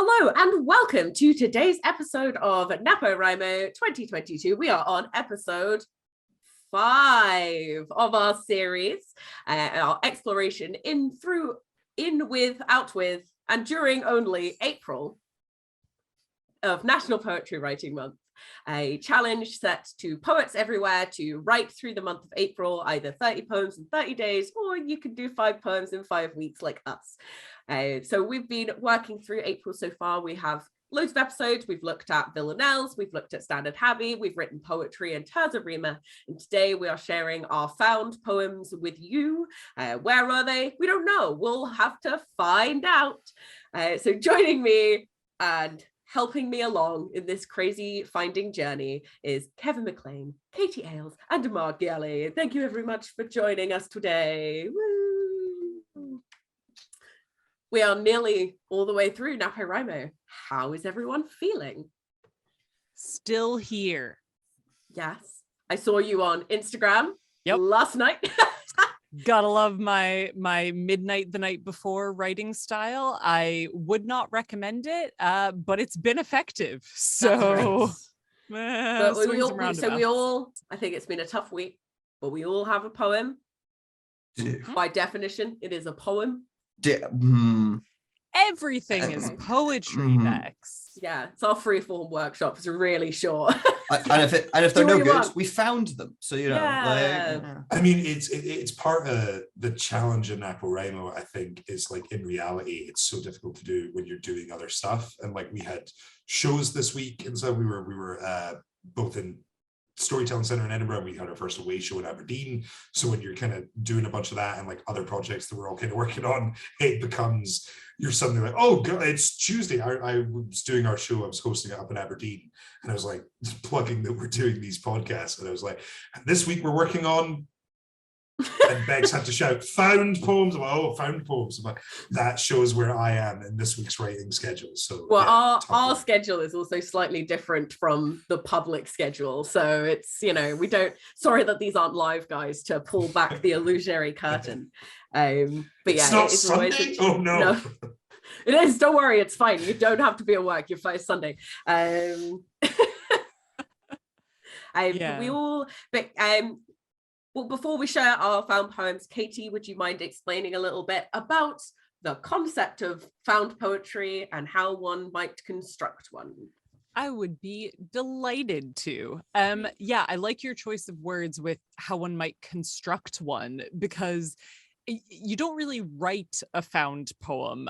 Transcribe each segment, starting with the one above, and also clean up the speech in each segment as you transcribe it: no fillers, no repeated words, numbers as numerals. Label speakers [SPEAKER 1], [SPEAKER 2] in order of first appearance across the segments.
[SPEAKER 1] Hello and welcome to today's episode of NaPoWriMo 2022. We are on episode 5 of our series, our exploration in, with, out with, and during only April of National Poetry Writing Month. A challenge set to poets everywhere to write through the month of April, either 30 poems in 30 days, or you can do 5 poems in 5 weeks like us. So we've been working through April so far. We have loads of episodes. We've looked at villanelles, we've looked at standard Happy, we've written poetry and terza rima, and today we are sharing our found poems with you. Where are they? We don't know. We'll have to find out. So joining me and helping me along in this crazy finding journey is Kevin Mclean, Katie Ailes, and Mark Gallie. Thank you very much for joining us today. Woo! We are nearly all the way through NaPoWriMo. How is everyone feeling?
[SPEAKER 2] Still here.
[SPEAKER 1] Yes. I saw you on Instagram last night.
[SPEAKER 2] Gotta love my midnight the night before writing style. I would not recommend it, but it's been effective. So,
[SPEAKER 1] I think it's been a tough week, but we all have a poem. By definition, it is a poem.
[SPEAKER 2] Everything is poetry, Bex.
[SPEAKER 1] Yeah, it's our freeform workshop. It's really short.
[SPEAKER 3] and if they're no good, we found them. So
[SPEAKER 4] I mean, it's part of the challenge in NaPoWriMo. I think is like in reality, it's so difficult to do when you're doing other stuff. And like we had shows this week, and so we were both in Storytelling Centre in Edinburgh. We had our first away show in Aberdeen. So when you're kind of doing a bunch of that and like other projects that we're all kind of working on, it becomes, you're suddenly like, oh God, it's Tuesday. I was doing our show. I was hosting it up in Aberdeen, and I was like plugging that we're doing these podcasts. And I was like, this week we're working on, and Bex had to shout, found poems. I'm like, oh, found poems. I'm like, that shows where I am in this week's writing schedule. So
[SPEAKER 1] our schedule is also slightly different from the public schedule. So it's, we don't, sorry that these aren't live, guys, to pull back the illusionary curtain. But yeah,
[SPEAKER 4] it's not Sunday? Oh no.
[SPEAKER 1] It is, don't worry, it's fine. You don't have to be at work. You're fine Sunday. Well, before we share our found poems, Katie, would you mind explaining a little bit about the concept of found poetry and how one might construct one?
[SPEAKER 2] I would be delighted to. I like your choice of words with how one might construct one, because you don't really write a found poem.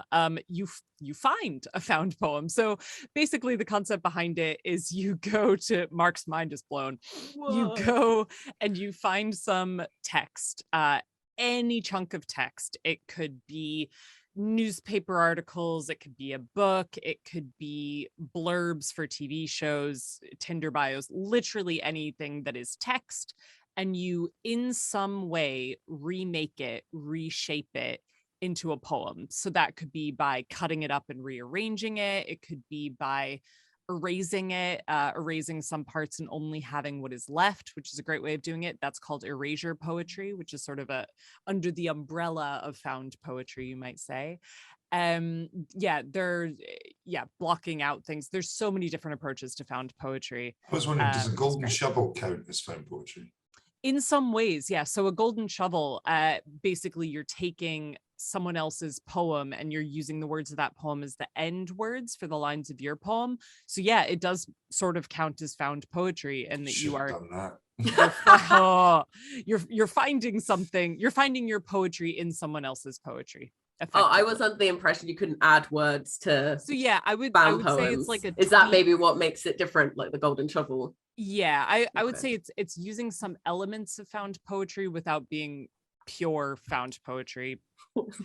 [SPEAKER 2] You find a found poem. So basically the concept behind it is you go to, Mark's mind is blown. Whoa. You go and you find some text, any chunk of text. It could be newspaper articles, it could be a book, it could be blurbs for TV shows, Tinder bios, literally anything that is text. And you in some way remake it, reshape it into a poem. So that could be by cutting it up and rearranging it. It could be by erasing it, erasing some parts and only having what is left, which is a great way of doing it. That's called erasure poetry, which is sort of under the umbrella of found poetry, you might say. Blocking out things. There's so many different approaches to found poetry.
[SPEAKER 4] I was wondering, does a golden shovel count as found poetry?
[SPEAKER 2] In some ways, yeah. So a golden shovel, basically you're taking someone else's poem and you're using the words of that poem as the end words for the lines of your poem. So yeah, it does sort of count as found poetry, and that you're finding something, you're finding your poetry in someone else's poetry.
[SPEAKER 1] Oh, I was under the impression you couldn't add words to.
[SPEAKER 2] So yeah, I would say it's like
[SPEAKER 1] is that maybe what makes it different, like the golden shovel?
[SPEAKER 2] Yeah, I would say it's using some elements of found poetry without being pure found poetry.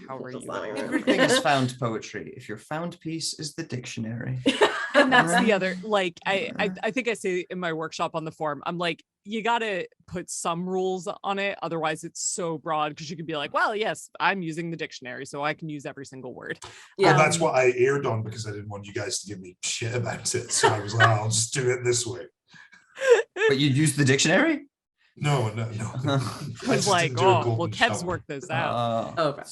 [SPEAKER 2] However you
[SPEAKER 3] everything is found poetry if your found piece is the dictionary.
[SPEAKER 2] And that's the other, like, I think I say in my workshop on the forum, I'm like, you gotta put some rules on it, otherwise it's so broad, because you could be like, well, yes, I'm using the dictionary, so I can use every single word.
[SPEAKER 4] Yeah, that's what I aired on, because I didn't want you guys to give me shit about it, so I was like, I'll just do it this way.
[SPEAKER 3] But you use the dictionary?
[SPEAKER 4] No.
[SPEAKER 2] I was like, oh, well, Kev's worked this out.
[SPEAKER 1] Okay.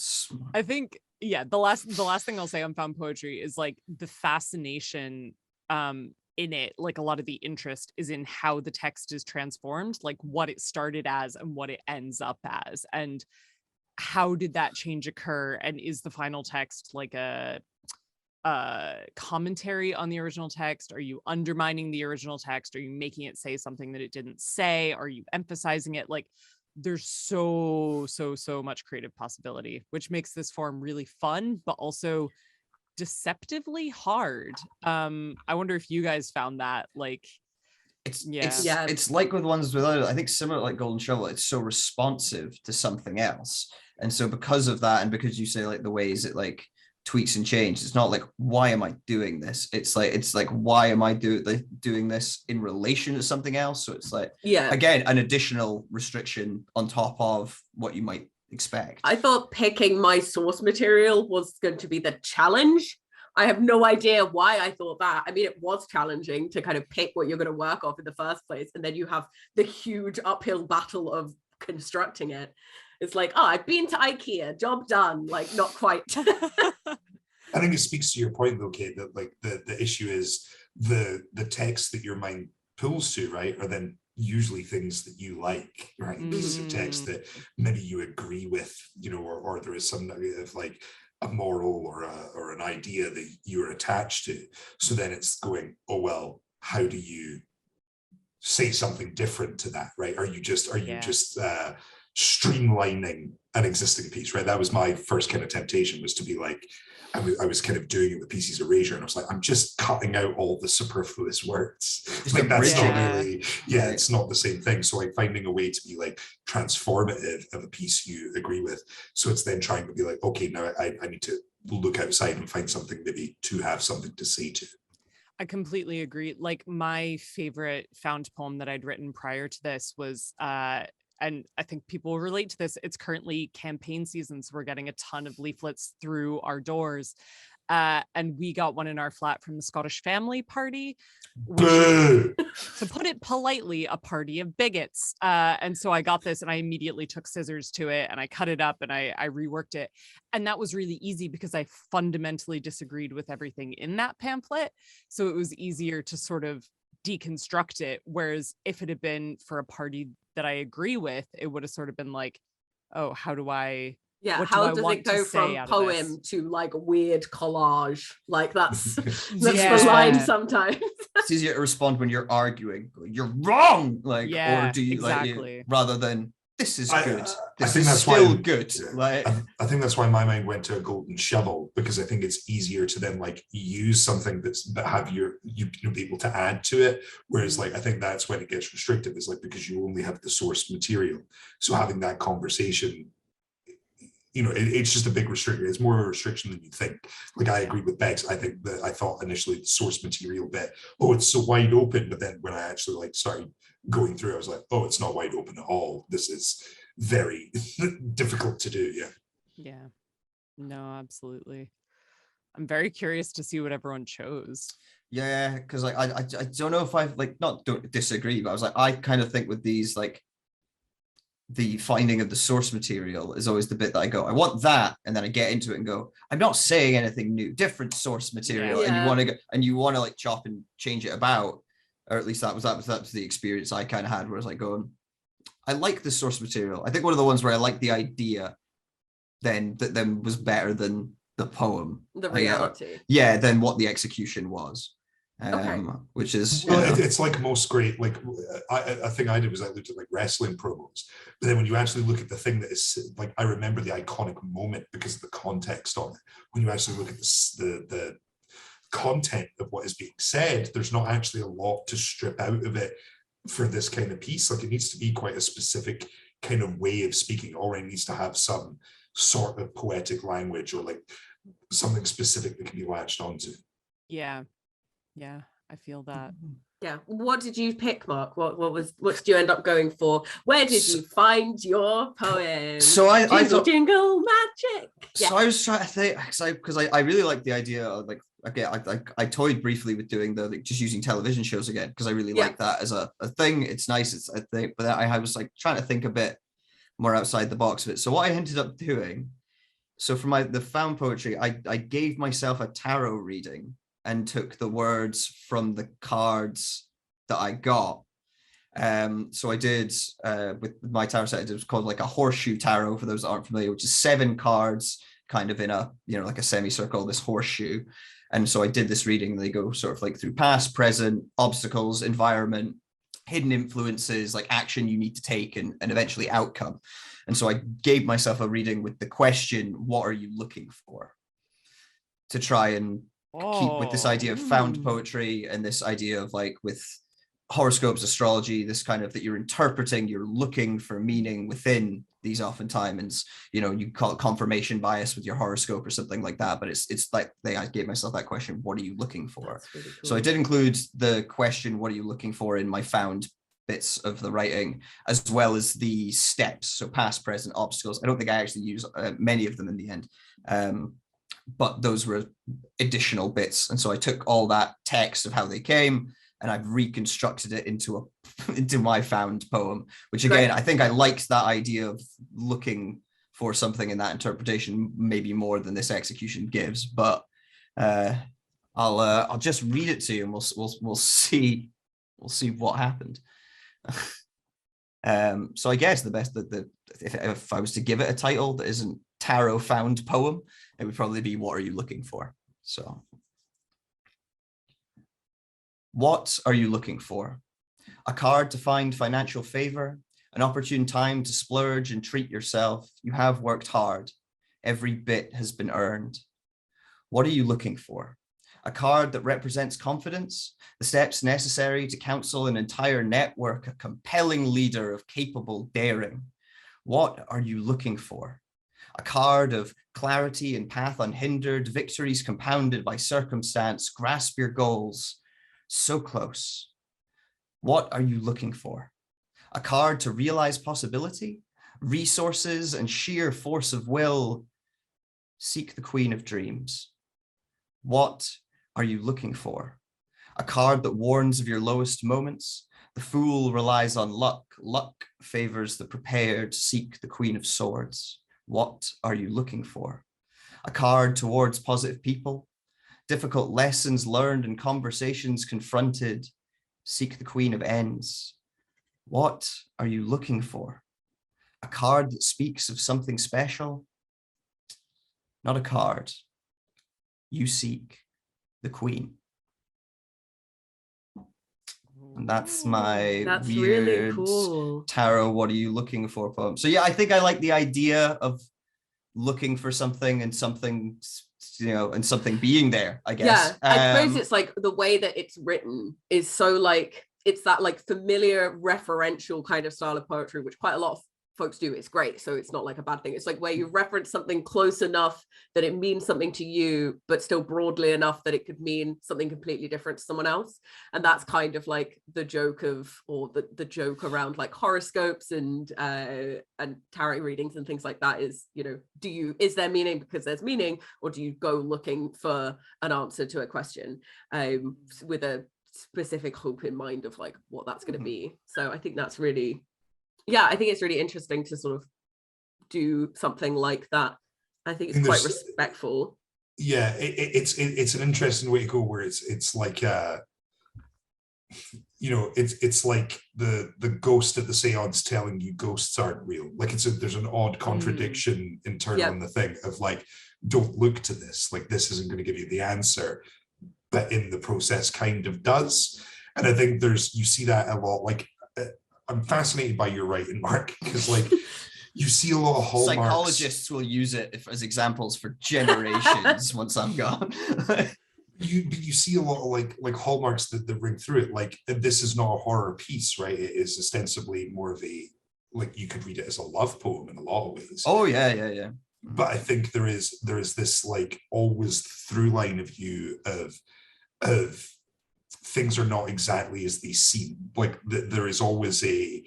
[SPEAKER 2] I think yeah, the last thing I'll say on found poetry is like the fascination in it, like a lot of the interest is in how the text is transformed, like what it started as and what it ends up as, and how did that change occur, and is the final text like a commentary on the original text? Are you undermining the original text? Are you making it say something that it didn't say? Are you emphasizing it? Like there's so much creative possibility, which makes this form really fun, but also deceptively hard. I wonder if you guys found that, like,
[SPEAKER 3] it's like with ones without, I think similar like Golden Shovel, it's so responsive to something else. And so because of that, and because you say like the ways it like tweaks and changes, it's not like, why am I doing this? It's like why am I doing this in relation to something else? So it's like, again, an additional restriction on top of what you might expect.
[SPEAKER 1] I thought picking my source material was going to be the challenge. I have no idea why I thought that. I mean, it was challenging to kind of pick what you're going to work off in the first place, and then you have the huge uphill battle of constructing it. It's like, oh, I've been to IKEA, job done. Like, not quite.
[SPEAKER 4] I think it speaks to your point, though, Kate, that like the issue is the text that your mind pulls to, right, are then usually things that you like, right? Pieces of text that maybe you agree with, you know, or there is some of like a moral or an idea that you're attached to. So then it's going, oh well, how do you say something different to that, right? Are you just streamlining an existing piece, right? That was my first kind of temptation, was to be like, I was kind of doing it with PC's erasure, and I was like, I'm just cutting out all the superfluous words. It's like, that's not really, it's not the same thing. So like finding a way to be like transformative of a piece you agree with. So it's then trying to be like, okay, now I need to look outside and find something maybe to have something to say to.
[SPEAKER 2] I completely agree. Like my favorite found poem that I'd written prior to this was and I think people will relate to this. It's currently campaign season, so we're getting a ton of leaflets through our doors. And we got one in our flat from the Scottish Family Party, which is, to put it politely, a party of bigots. And so I got this and I immediately took scissors to it and I cut it up and I reworked it. And that was really easy because I fundamentally disagreed with everything in that pamphlet. So it was easier to sort of deconstruct it. Whereas if it had been for a party that I agree with, it would have sort of been like, oh, how do I,
[SPEAKER 1] how does it go from poem to like weird collage? Like that's the line sometimes.
[SPEAKER 3] It's easier to respond when you're arguing, you're wrong, like, or do you
[SPEAKER 2] exactly.
[SPEAKER 3] like, rather than this is good.
[SPEAKER 4] This is still
[SPEAKER 3] good. Like,
[SPEAKER 4] I think that's why my mind went to a golden shovel, because I think it's easier to then like use something but have you be able to add to it. Whereas like I think that's when it gets restrictive, is like because you only have the source material. So having that conversation, you know, it's just a big restriction. It's more of a restriction than you think. Like I agree with Bex. I think that I thought initially the source material bit, oh, it's so wide open. But then when I actually like started going through, I was like, oh, it's not wide open at all. This is very difficult to do.
[SPEAKER 2] Yeah, no, absolutely. I'm very curious to see what everyone chose.
[SPEAKER 3] Yeah, because like I don't know if I've like don't disagree, but I was like, I kind of think with these like the finding of the source material is always the bit that I go, I want that, and then I get into it and go, I'm not saying anything new, different source material, and you want to like chop and change it about, or at least that was the experience I kind of had, where I was like going, I like the source material. I think one of the ones where I like the idea then was better than the poem,
[SPEAKER 1] the reality,
[SPEAKER 3] than what the execution was. Which is
[SPEAKER 4] it's like most great, like I think I did was I looked at like wrestling promos, but then when you actually look at the thing that is like, I remember the iconic moment because of the context on it. When you actually look at the content of what is being said, there's not actually a lot to strip out of it for this kind of piece. Like it needs to be quite a specific kind of way of speaking. It already needs to have some sort of poetic language or like something specific that can be latched onto.
[SPEAKER 2] Yeah, I feel that.
[SPEAKER 1] Yeah. What did you pick, Mark? What did you end up going for? Where did you find your poem?
[SPEAKER 3] So I thought
[SPEAKER 1] jingle magic. Yeah.
[SPEAKER 3] So I was trying to think, because I really like the idea of like, again, I toyed briefly with doing the like, just using television shows again, because I really like that as a thing. It's nice. It's a thing, but I was like trying to think a bit more outside the box of it. So what I ended up doing, So for the found poetry, I gave myself a tarot reading and took the words from the cards that I got. So I did with my tarot set, it was called like a Horseshoe Tarot, for those that aren't familiar, which is 7 cards kind of in a, you know, like a semicircle, this horseshoe. And so I did this reading. They go sort of like through past, present, obstacles, environment, hidden influences, like action you need to take, and eventually outcome. And so I gave myself a reading with the question, what are you looking for? To try and keep with this idea of found poetry and this idea of like with horoscopes, astrology, this kind of that you're interpreting, you're looking for meaning within these oftentimes, you know, you call it confirmation bias with your horoscope or something like that, but it's like I gave myself that question, what are you looking for? Really cool. So I did include the question, what are you looking for, in my found bits of the writing, as well as the steps, so past, present, obstacles. I don't think I actually use many of them in the end, but those were additional bits. And so I took all that text of how they came and I've reconstructed it into my found poem, which again, I think I liked that idea of looking for something in that interpretation, maybe more than this execution gives, but I'll just read it to you and we'll see what happened. So I guess the best if I was to give it a title that isn't tarot found poem, it would probably be, what are you looking for? So what are you looking for? A card to find financial favor, an opportune time to splurge and treat yourself. You have worked hard. Every bit has been earned. What are you looking for? A card that represents confidence, the steps necessary to counsel an entire network, a compelling leader of capable daring. What are you looking for? A card of clarity and path unhindered, victories compounded by circumstance. Grasp your goals. So close. What are you looking for? A card to realize possibility, resources, and sheer force of will. Seek the Queen of Dreams. What are you looking for? A card that warns of your lowest moments. The fool relies on luck. Luck favors the prepared. Seek the Queen of Swords. What are you looking for? A card towards positive people. Difficult lessons learned and conversations confronted. Seek the Queen of Ends. What are you looking for? A card that speaks of something special? Not a card. You seek the Queen. And that's my weird
[SPEAKER 1] really cool
[SPEAKER 3] tarot, what are you looking for poem. So yeah, I think I like the idea of looking for something and something, you know, and something being there, I guess.
[SPEAKER 1] Yeah, I suppose it's like the way that it's written is so like, it's that like familiar referential kind of style of poetry, which quite a lot of folks do. It's great, so it's not like a bad thing. It's like where you reference something close enough that it means something to you, but still broadly enough that it could mean something completely different to someone else. And that's kind of like the joke of, or the joke around like horoscopes and tarot readings and things like that is, you know, is there meaning because there's meaning, or do you go looking for an answer to a question with a specific hope in mind of like what that's going to be. So I think that's really, yeah, I think it's really interesting to sort of do something like that. I think it's quite respectful.
[SPEAKER 4] Yeah, it's an interesting way to go, where it's like you know, it's like the ghost at the seance telling you ghosts aren't real. Like there's an odd contradiction internal in the thing of like, don't look to this, like this isn't going to give you the answer, but in the process kind of does. And I think you see that a lot. Like I'm fascinated by your writing, Mark, because like you see a lot of hallmarks.
[SPEAKER 3] Psychologists will use it as examples for generations once I'm gone.
[SPEAKER 4] you see a lot of like hallmarks that ring through it. Like, this is not a horror piece, right? It is ostensibly more of a, like, you could read it as a love poem in a lot of ways.
[SPEAKER 3] Oh yeah.
[SPEAKER 4] But I think there is this like always through line of you of things are not exactly as they seem. Like there is always a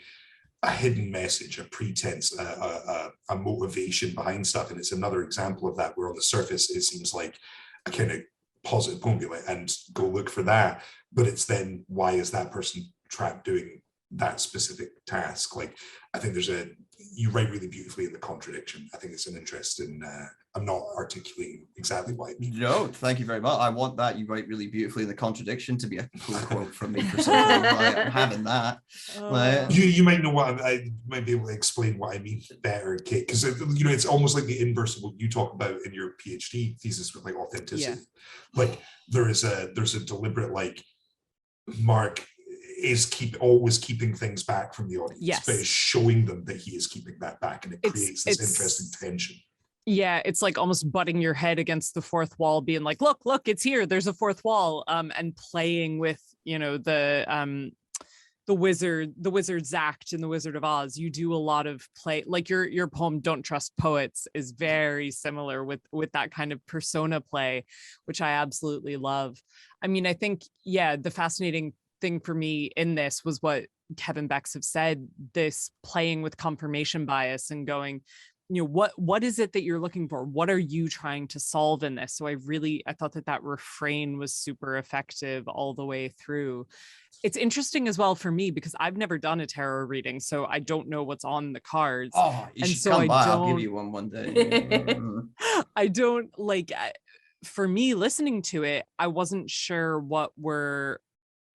[SPEAKER 4] hidden message, a pretense, a motivation behind stuff. And it's another example of that, where on the surface it seems like a kind of positive poem, and go look for that. But it's then, why is that person trapped doing that specific task. Like, I think you write really beautifully in the contradiction. I think it's an interesting, I'm not articulating exactly what I mean.
[SPEAKER 3] No, thank you very much. I want that. You write really beautifully in the contradiction to be a cool quote from me for something. Like, I'm having that. Like,
[SPEAKER 4] you might know what I might be able to explain what I mean better, Kate, because it's almost like the inverse of what you talk about in your PhD thesis with like authenticity. Like there's a deliberate, like, Mark is always keeping things back from the audience, but is showing them that he is keeping that back, and it creates this interesting tension.
[SPEAKER 2] Yeah, it's like almost butting your head against the fourth wall, being like, look, it's here, there's a fourth wall, and playing with, the Wizard's Act in the Wizard of Oz. You do a lot of play, like your poem Don't Trust Poets is very similar with that kind of persona play, which I absolutely love. I mean, I think, the fascinating thing for me in this was what Kevin Bex have said, this playing with confirmation bias and going, what is it that you're looking for? What are you trying to solve in this? So I thought that refrain was super effective all the way through. It's interesting as well for me because I've never done a tarot reading, so I don't know what's on the cards.
[SPEAKER 3] Oh, you should come by. I'll give you one day.
[SPEAKER 2] I don't for me listening to it, I wasn't sure what were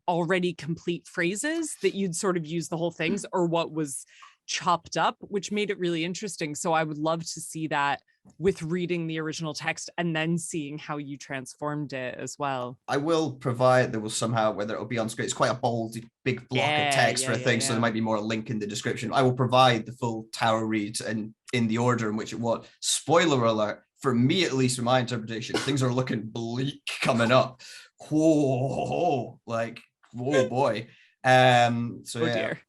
[SPEAKER 2] already complete phrases that you'd sort of use the whole things or what was chopped up, which made it really interesting. So I would love to see that with reading the original text and then seeing how you transformed it as well.
[SPEAKER 3] I will provide, there will somehow, whether it'll be on screen, it's quite a bold, big block of text for a thing, so there might be more a link in the description. I will provide the full tarot read and in the order in which it was. Spoiler alert, for me at least, from my interpretation, things are looking bleak coming up. Whoa, like, whoa boy.
[SPEAKER 2] Dear.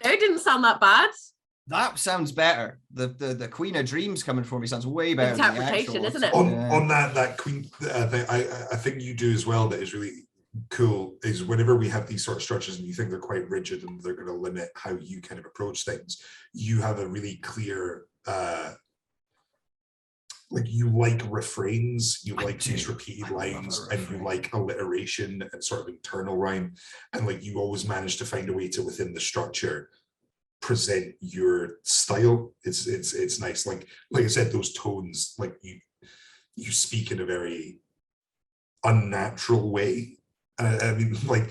[SPEAKER 1] It didn't sound that bad.
[SPEAKER 3] That sounds better. The Queen of Dreams coming for me sounds way better.
[SPEAKER 1] Interpretation, isn't it?
[SPEAKER 4] On that Queen thing, I think you do as well that is really cool is whenever we have these sort of structures and you think they're quite rigid and they're going to limit how you kind of approach things, you have a really clear like you like refrains, you like these repeated lines, and you like alliteration and sort of internal rhyme, and like you always manage to find a way to within the structure present your style. It's nice. Like I said, those tones, like you speak in a very unnatural way. I mean, like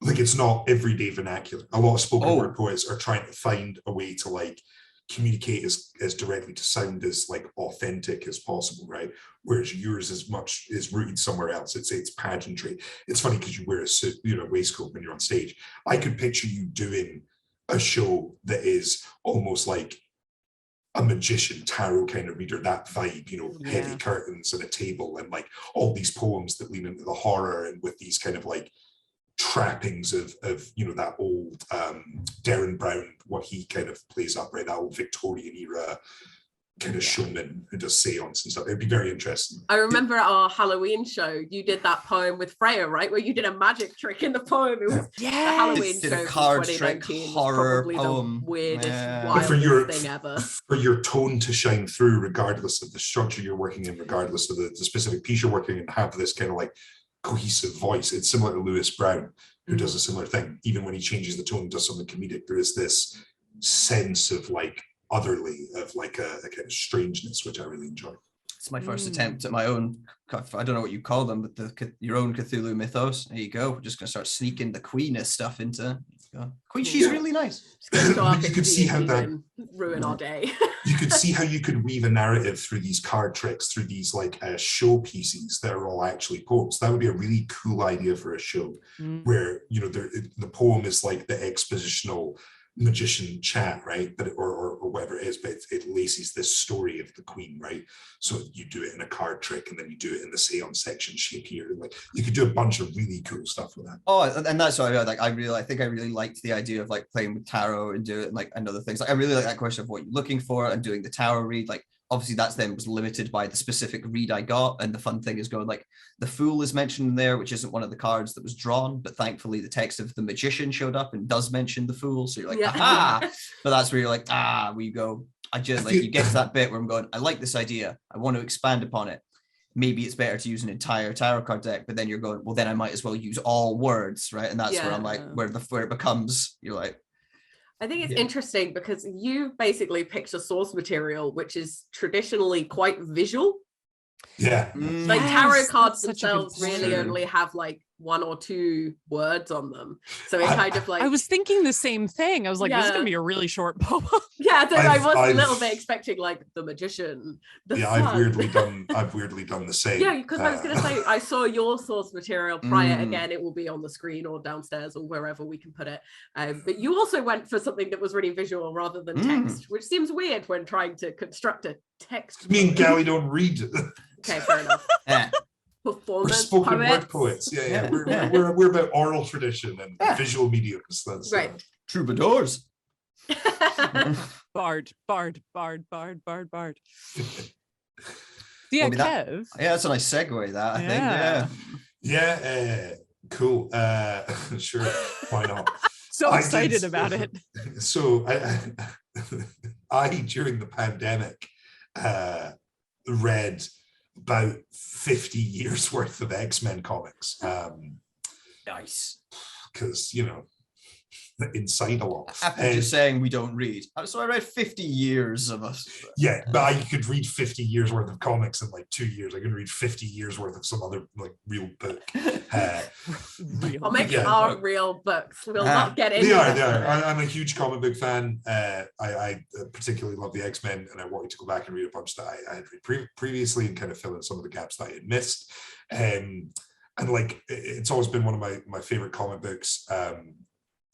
[SPEAKER 4] it's not everyday vernacular. A lot of spoken word poets are trying to find a way to like communicate as directly to sound as like authentic as possible, right? Whereas yours is rooted somewhere else. It's pageantry. It's funny because you wear a suit, waistcoat when you're on stage. I could picture you doing a show that is almost like a magician tarot kind of reader, that vibe, heavy curtains and a table and like all these poems that lean into the horror and with these kind of like trappings of that old Derren Brown, what he kind of plays up, right? That old Victorian era kind of showman who does seance and stuff. It'd be very interesting.
[SPEAKER 1] I remember at our Halloween show, you did that poem with Freya, right? Where you did a magic trick in the poem. It was the Halloween
[SPEAKER 3] did
[SPEAKER 1] show
[SPEAKER 3] a card
[SPEAKER 1] from
[SPEAKER 3] trick
[SPEAKER 1] 2019
[SPEAKER 3] horror
[SPEAKER 1] probably
[SPEAKER 3] poem.
[SPEAKER 1] The weirdest, wildest thing ever.
[SPEAKER 4] For your tone to shine through, regardless of the structure you're working in, regardless of the specific piece you're working in, have this kind of like cohesive voice. It's similar to Lewis Brown, who does a similar thing. Even when he changes the tone and does something comedic, there is this sense of like otherly, of like a kind of strangeness, which I really enjoy.
[SPEAKER 3] It's my first attempt at my own, I don't know what you call them, but your own Cthulhu mythos. There you go. We're just going to start sneaking the Queen-est stuff into Queen. She's really nice.
[SPEAKER 4] You could see how that
[SPEAKER 1] ruin our day.
[SPEAKER 4] You could see how you could weave a narrative through these card tricks, through these like show pieces that are all actually poems. That would be a really cool idea for a show where, the poem is like the expositional magician chat, right? But or whatever it is, but it laces this story of the Queen, right? So you do it in a card trick and then you do it in the seance section. She appeared, like you could do a bunch of really cool stuff with that. Oh,
[SPEAKER 3] and that's what I think I really liked the idea of like playing with tarot and doing like and other things. Like I really like that question of what you're looking for and doing the tarot read. Like obviously that's then was limited by the specific read I got, and the fun thing is going like the Fool is mentioned in there, which isn't one of the cards that was drawn, but thankfully the text of the Magician showed up and does mention the Fool, so you're like aha. But that's where you're like we go. I just like you get to that bit where I'm going, I like this idea, I want to expand upon it. Maybe it's better to use an entire tarot card deck, but then you're going, well then I might as well use all words, right? And that's where I'm like where it becomes, you're like,
[SPEAKER 1] I think it's interesting because you basically picked a source material which is traditionally quite visual.
[SPEAKER 4] Yeah.
[SPEAKER 1] Like tarot cards
[SPEAKER 2] that's such a good
[SPEAKER 1] themselves really
[SPEAKER 2] point.
[SPEAKER 1] only have like 1 or 2 words on them. So it kind of like...
[SPEAKER 2] I was thinking the same thing. I was like, this is going to be a really short poem.
[SPEAKER 1] Yeah, so I was a little bit expecting like the magician, the sun.
[SPEAKER 4] I've weirdly done the same.
[SPEAKER 1] Yeah, because I was going to say, I saw your source material prior. Again, it will be on the screen or downstairs or wherever we can put it. But you also went for something that was really visual rather than text, which seems weird when trying to construct a text.
[SPEAKER 4] Me and Gallie don't read.
[SPEAKER 1] Okay, fair enough.
[SPEAKER 3] Yeah.
[SPEAKER 4] We're spoken word poets. Yeah. We're about oral tradition and visual mediums. That's
[SPEAKER 1] right.
[SPEAKER 3] Troubadours.
[SPEAKER 2] Bard. Yeah, Kev.
[SPEAKER 3] That's a nice segue, that, I think. Yeah.
[SPEAKER 4] Cool. Sure, why not?
[SPEAKER 2] So excited about it.
[SPEAKER 4] So I during the pandemic, read about 50 years worth of X-Men comics.
[SPEAKER 3] Nice.
[SPEAKER 4] Because, you know, inside a lot.
[SPEAKER 3] After just saying we don't read. So I read 50 years of us.
[SPEAKER 4] Yeah, but I could read 50 years worth of comics in like 2 years. I could read 50 years worth of some other like real book.
[SPEAKER 1] Comics are real books. We'll not get into
[SPEAKER 4] They are. I'm a huge comic book fan. I particularly love the X-Men, and I wanted to go back and read a bunch that I had read previously and kind of fill in some of the gaps that I had missed. And like, it's always been one of my favorite comic books.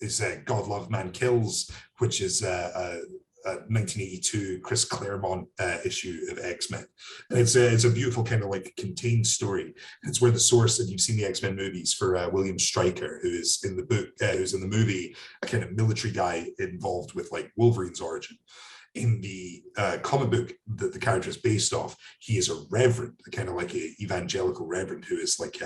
[SPEAKER 4] Is God Love, Man Kills, which is a 1982 Chris Claremont issue of X-Men. And it's a beautiful kind of like contained story. It's where the source, and you've seen the X-Men movies, for William Stryker, who is in the book, who's in the movie, a kind of military guy involved with like Wolverine's origin. In the comic book that the character is based off, he is a reverend, a kind of like a evangelical reverend who is like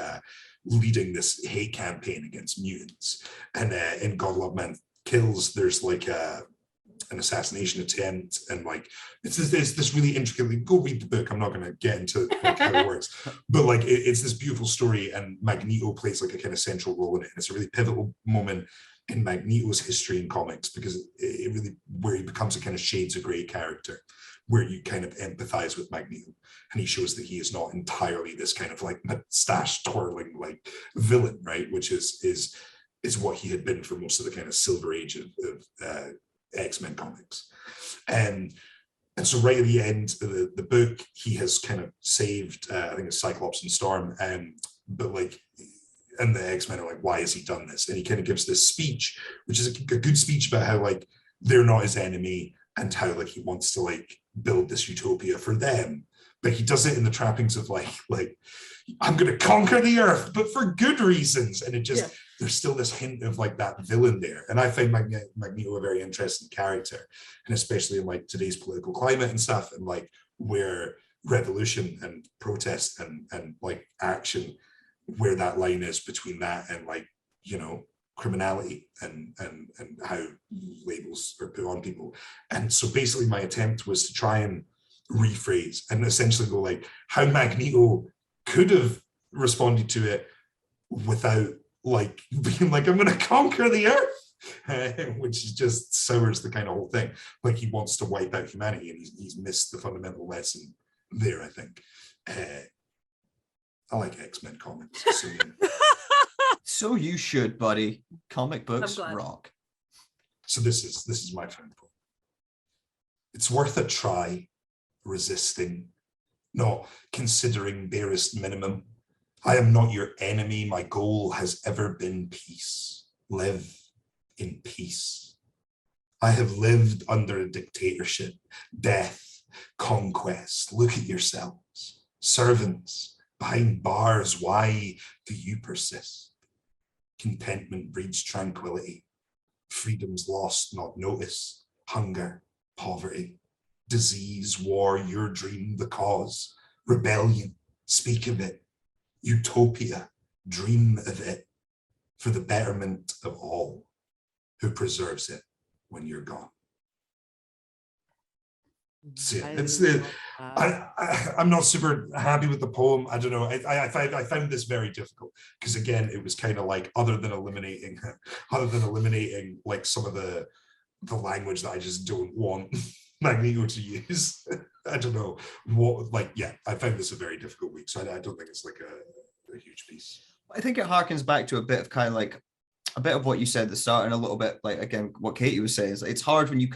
[SPEAKER 4] leading this hate campaign against mutants. And in God Love, Man Kills, there's like an assassination attempt, and like it's this really intricately, go read the book, I'm not going to get into like how it works, but like it's this beautiful story, and Magneto plays like a kind of central role in it, and it's a really pivotal moment in Magneto's history in comics, because it really, where he becomes a kind of shades of grey character, where you kind of empathize with Magneto, and he shows that he is not entirely this kind of like mustache twirling like villain, right? Which is what he had been for most of the kind of Silver Age of X-Men comics. And so right at the end of the book, he has kind of saved, I think it's Cyclops and Storm, but like, and the X-Men are like, why has he done this? And he kind of gives this speech, which is a good speech about how like they're not his enemy, and how like he wants to like build this utopia for them. But he does it in the trappings of like I'm going to conquer the earth, but for good reasons. And it just, there's still this hint of like that villain there. And I find Magneto a very interesting character, and especially in like today's political climate and stuff, and like where revolution and protest and like action, where that line is between that and like, you know, criminality and how labels are put on people. And so basically my attempt was to try and rephrase and essentially go like how Magneto could have responded to it without like being like, I'm going to conquer the earth, which just sours the kind of whole thing. Like he wants to wipe out humanity, and he's missed the fundamental lesson there, I think. I like X-Men comics. So,
[SPEAKER 3] so you should, buddy. Comic books rock.
[SPEAKER 4] So this is my final poem. It's worth a try, resisting, not considering barest minimum. I am not your enemy. My goal has ever been peace. Live in peace. I have lived under a dictatorship, death, conquest. Look at yourselves. Servants behind bars, why do you persist? Contentment breeds tranquility. Freedom's lost, not noticed. Hunger, poverty, disease, war, your dream, the cause. Rebellion, speak of it. Utopia, dream of it. For the betterment of all, who preserves it when you're gone. So yeah, I'm not super happy with the poem. I don't know. I found this very difficult, because again, it was kind of like, other than eliminating like some of the the language that I just don't want Magneto to use. I don't know what, like, yeah, I found this a very difficult week, so I don't think it's like a huge piece.
[SPEAKER 3] I think it harkens back to a bit of kind of like a bit of what you said at the start, and a little bit like, again, what Katie was saying is like, it's hard when you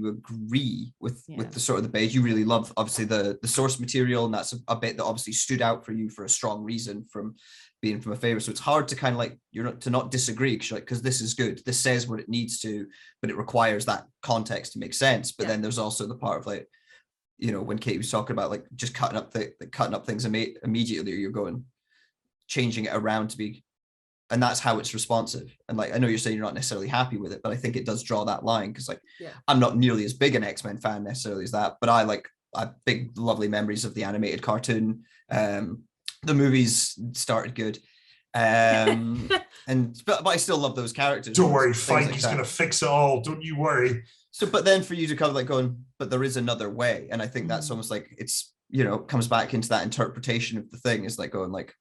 [SPEAKER 3] agree with the sort of the base. You really love obviously the source material, and that's a bit that obviously stood out for you for a strong reason from being from a favorite. So it's hard to kind of like not disagree, because this is good, this says what it needs to, but it requires that context to make sense. But then there's also the part of like, you know, when Katie was talking about like just cutting up things immediately, you're going changing it around to be, and that's how it's responsive. And like, I know you're saying you're not necessarily happy with it, but I think it does draw that line, because like, I'm not nearly as big an X-Men fan necessarily as that, but I have big, lovely memories of the animated cartoon. The movies started good. But I still love those characters.
[SPEAKER 4] Don't worry, Feige is going to fix it all. Don't you worry.
[SPEAKER 3] So, but then for you to kind of like going, but there is another way. And I think that's almost like, it's, you know, comes back into that interpretation of the thing, is like going like,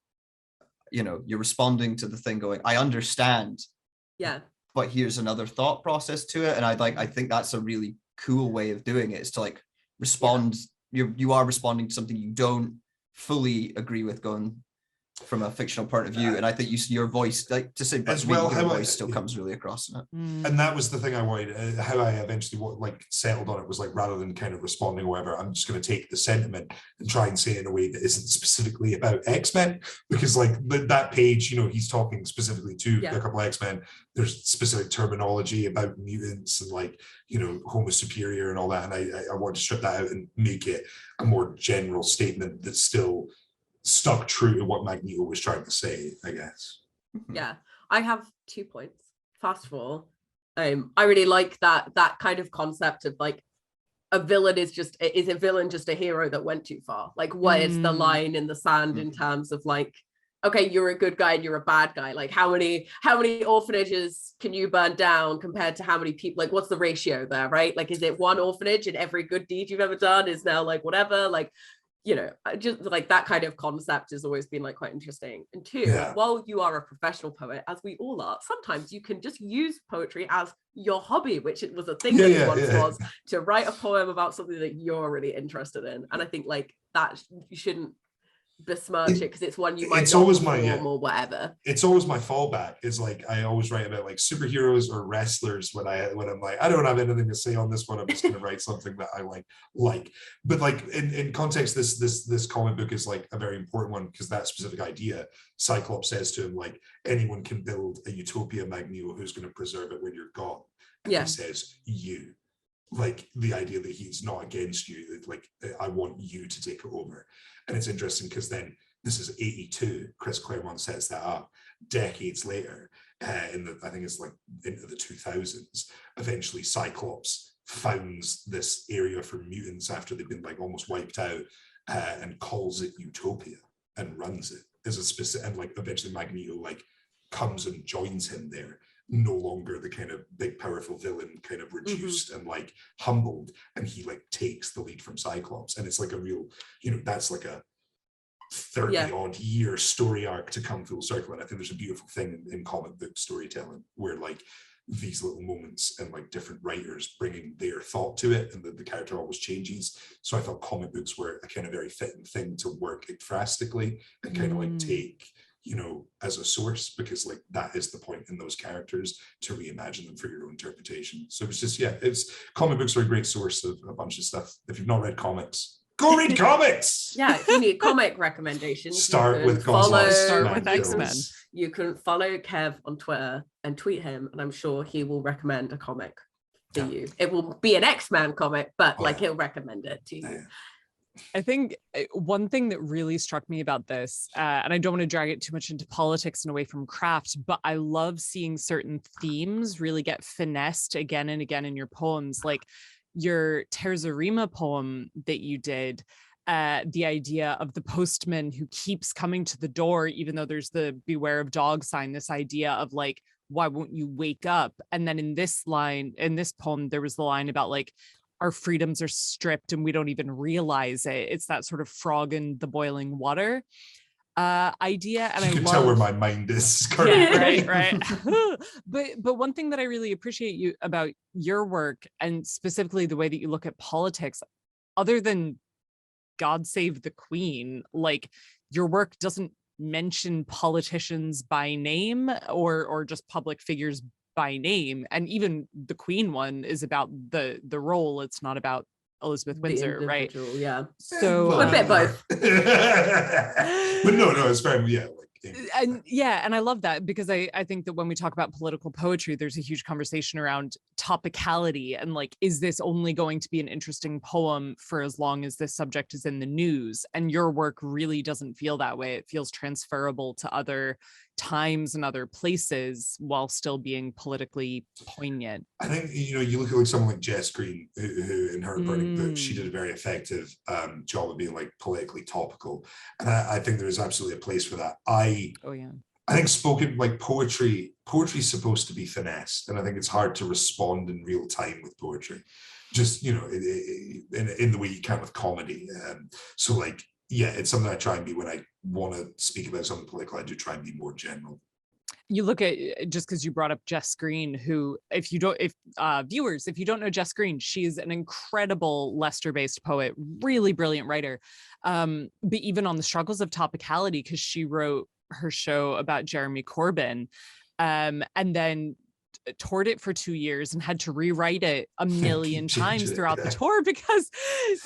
[SPEAKER 3] you know, you're responding to the thing going, I understand, but here's another thought process to it. And I think that's a really cool way of doing it, is to like respond. You are responding to something you don't fully agree with, going from a fictional point of view. And I think your voice, like to say,
[SPEAKER 4] as well,
[SPEAKER 3] your voice still comes really across in it.
[SPEAKER 4] And that was the thing I wanted, how I eventually settled on it was like, rather than kind of responding or whatever, I'm just going to take the sentiment and try and say it in a way that isn't specifically about X-Men, because like that page, you know, he's talking specifically to a couple of X-Men. There's specific terminology about mutants and like, you know, Homo superior and all that. And I want to strip that out and make it a more general statement that's still stuck true to what Magneto was trying to say, I guess.
[SPEAKER 1] Yeah, I have 2 points. First of all, I really like that kind of concept of like, is a villain just a hero that went too far? Like, what is the line in the sand in terms of like, okay, you're a good guy and you're a bad guy. Like, how many orphanages can you burn down compared to how many people? Like, what's the ratio there, right? Like, is it one orphanage and every good deed you've ever done is now like whatever? Like, you know, just like that kind of concept has always been like quite interesting. And 2, while you are a professional poet, as we all are, sometimes you can just use poetry as your hobby, which it was a thing that once was, to write a poem about something that you're really interested in. And I think like that, you shouldn't besmirch it because it's one you might not perform or whatever.
[SPEAKER 4] It's always my fallback. Is like, I always write about like superheroes or wrestlers when I'm like, I don't have anything to say on this one, I'm just going to write something that I like. But like in context, this comic book is like a very important one, because that specific idea, Cyclops says to him like, anyone can build a utopia, Magneto, who's going to preserve it when you're gone? And he says, you. Like the idea that he's not against you, that like, I want you to take it over. And it's interesting because then this is 82, Chris Claremont sets that up. Decades later, I think it's like into the 2000s, eventually Cyclops founds this area for mutants after they've been like almost wiped out, and calls it Utopia and runs it as a specific, and like eventually Magneto like comes and joins him there, no longer the kind of big powerful villain, kind of reduced and like humbled, and he like takes the lead from Cyclops. And it's like a real, you know, that's like a 30 odd year story arc to come full circle. And I think there's a beautiful thing in comic book storytelling where like these little moments and like different writers bringing their thought to it, and the character always changes. So I thought comic books were a kind of very fitting thing to work drastically and kind of like take, you know, as a source, because like that is the point in those characters, to reimagine them for your own interpretation. So it's just, it's comic books are a great source of a bunch of stuff. If you've not read comics, go read comics.
[SPEAKER 1] If you need comic recommendations,
[SPEAKER 4] start with
[SPEAKER 2] X-Men.
[SPEAKER 1] You can follow Kev on Twitter and tweet him, and I'm sure he will recommend a comic for you. It will be an X-Men comic, but he'll recommend it to you.
[SPEAKER 2] I think one thing that really struck me about this, and I don't want to drag it too much into politics and away from craft, but I love seeing certain themes really get finessed again and again in your poems. Like your Terzarima poem that you did, the idea of the postman who keeps coming to the door, even though there's the beware of dog sign, this idea of like, why won't you wake up? And then in this poem, there was the line about like, our freedoms are stripped and we don't even realize it. It's that sort of frog in the boiling water. idea, and
[SPEAKER 4] you
[SPEAKER 2] I
[SPEAKER 4] can
[SPEAKER 2] love
[SPEAKER 4] tell where my mind is currently.
[SPEAKER 2] yeah, right. But one thing that I really appreciate about your work, and specifically the way that you look at politics, other than God Save the Queen, like your work doesn't mention politicians by name or just public figures by name, and even the Queen one is about the role. It's not about Elizabeth Windsor, right?
[SPEAKER 1] Yeah.
[SPEAKER 2] So
[SPEAKER 1] a bit both.
[SPEAKER 4] But no, it's very, yeah.
[SPEAKER 2] And I love that, because I think that when we talk about political poetry, there's a huge conversation around topicality and like, is this only going to be an interesting poem for as long as this subject is in the news? And your work really doesn't feel that way. It feels transferable to other times and other places while still being politically poignant.
[SPEAKER 4] I think, you look at like someone like Jess Green, who in her Burning Book, she did a very effective job of being like politically topical. And I think there is absolutely a place for that. I think spoken like poetry is supposed to be finessed. And I think it's hard to respond in real time with poetry, just, in the way you can with comedy. So like, yeah, it's something I try and be when I want to speak about something political. I do try and be more general.
[SPEAKER 2] You look at, just because you brought up Jess Green, who, if viewers, if you don't know Jess Green, she's an incredible Leicester-based poet, really brilliant writer. But even on the struggles of topicality, because she wrote her show about Jeremy Corbyn, and then toured it for 2 years and had to rewrite it a million times throughout the tour because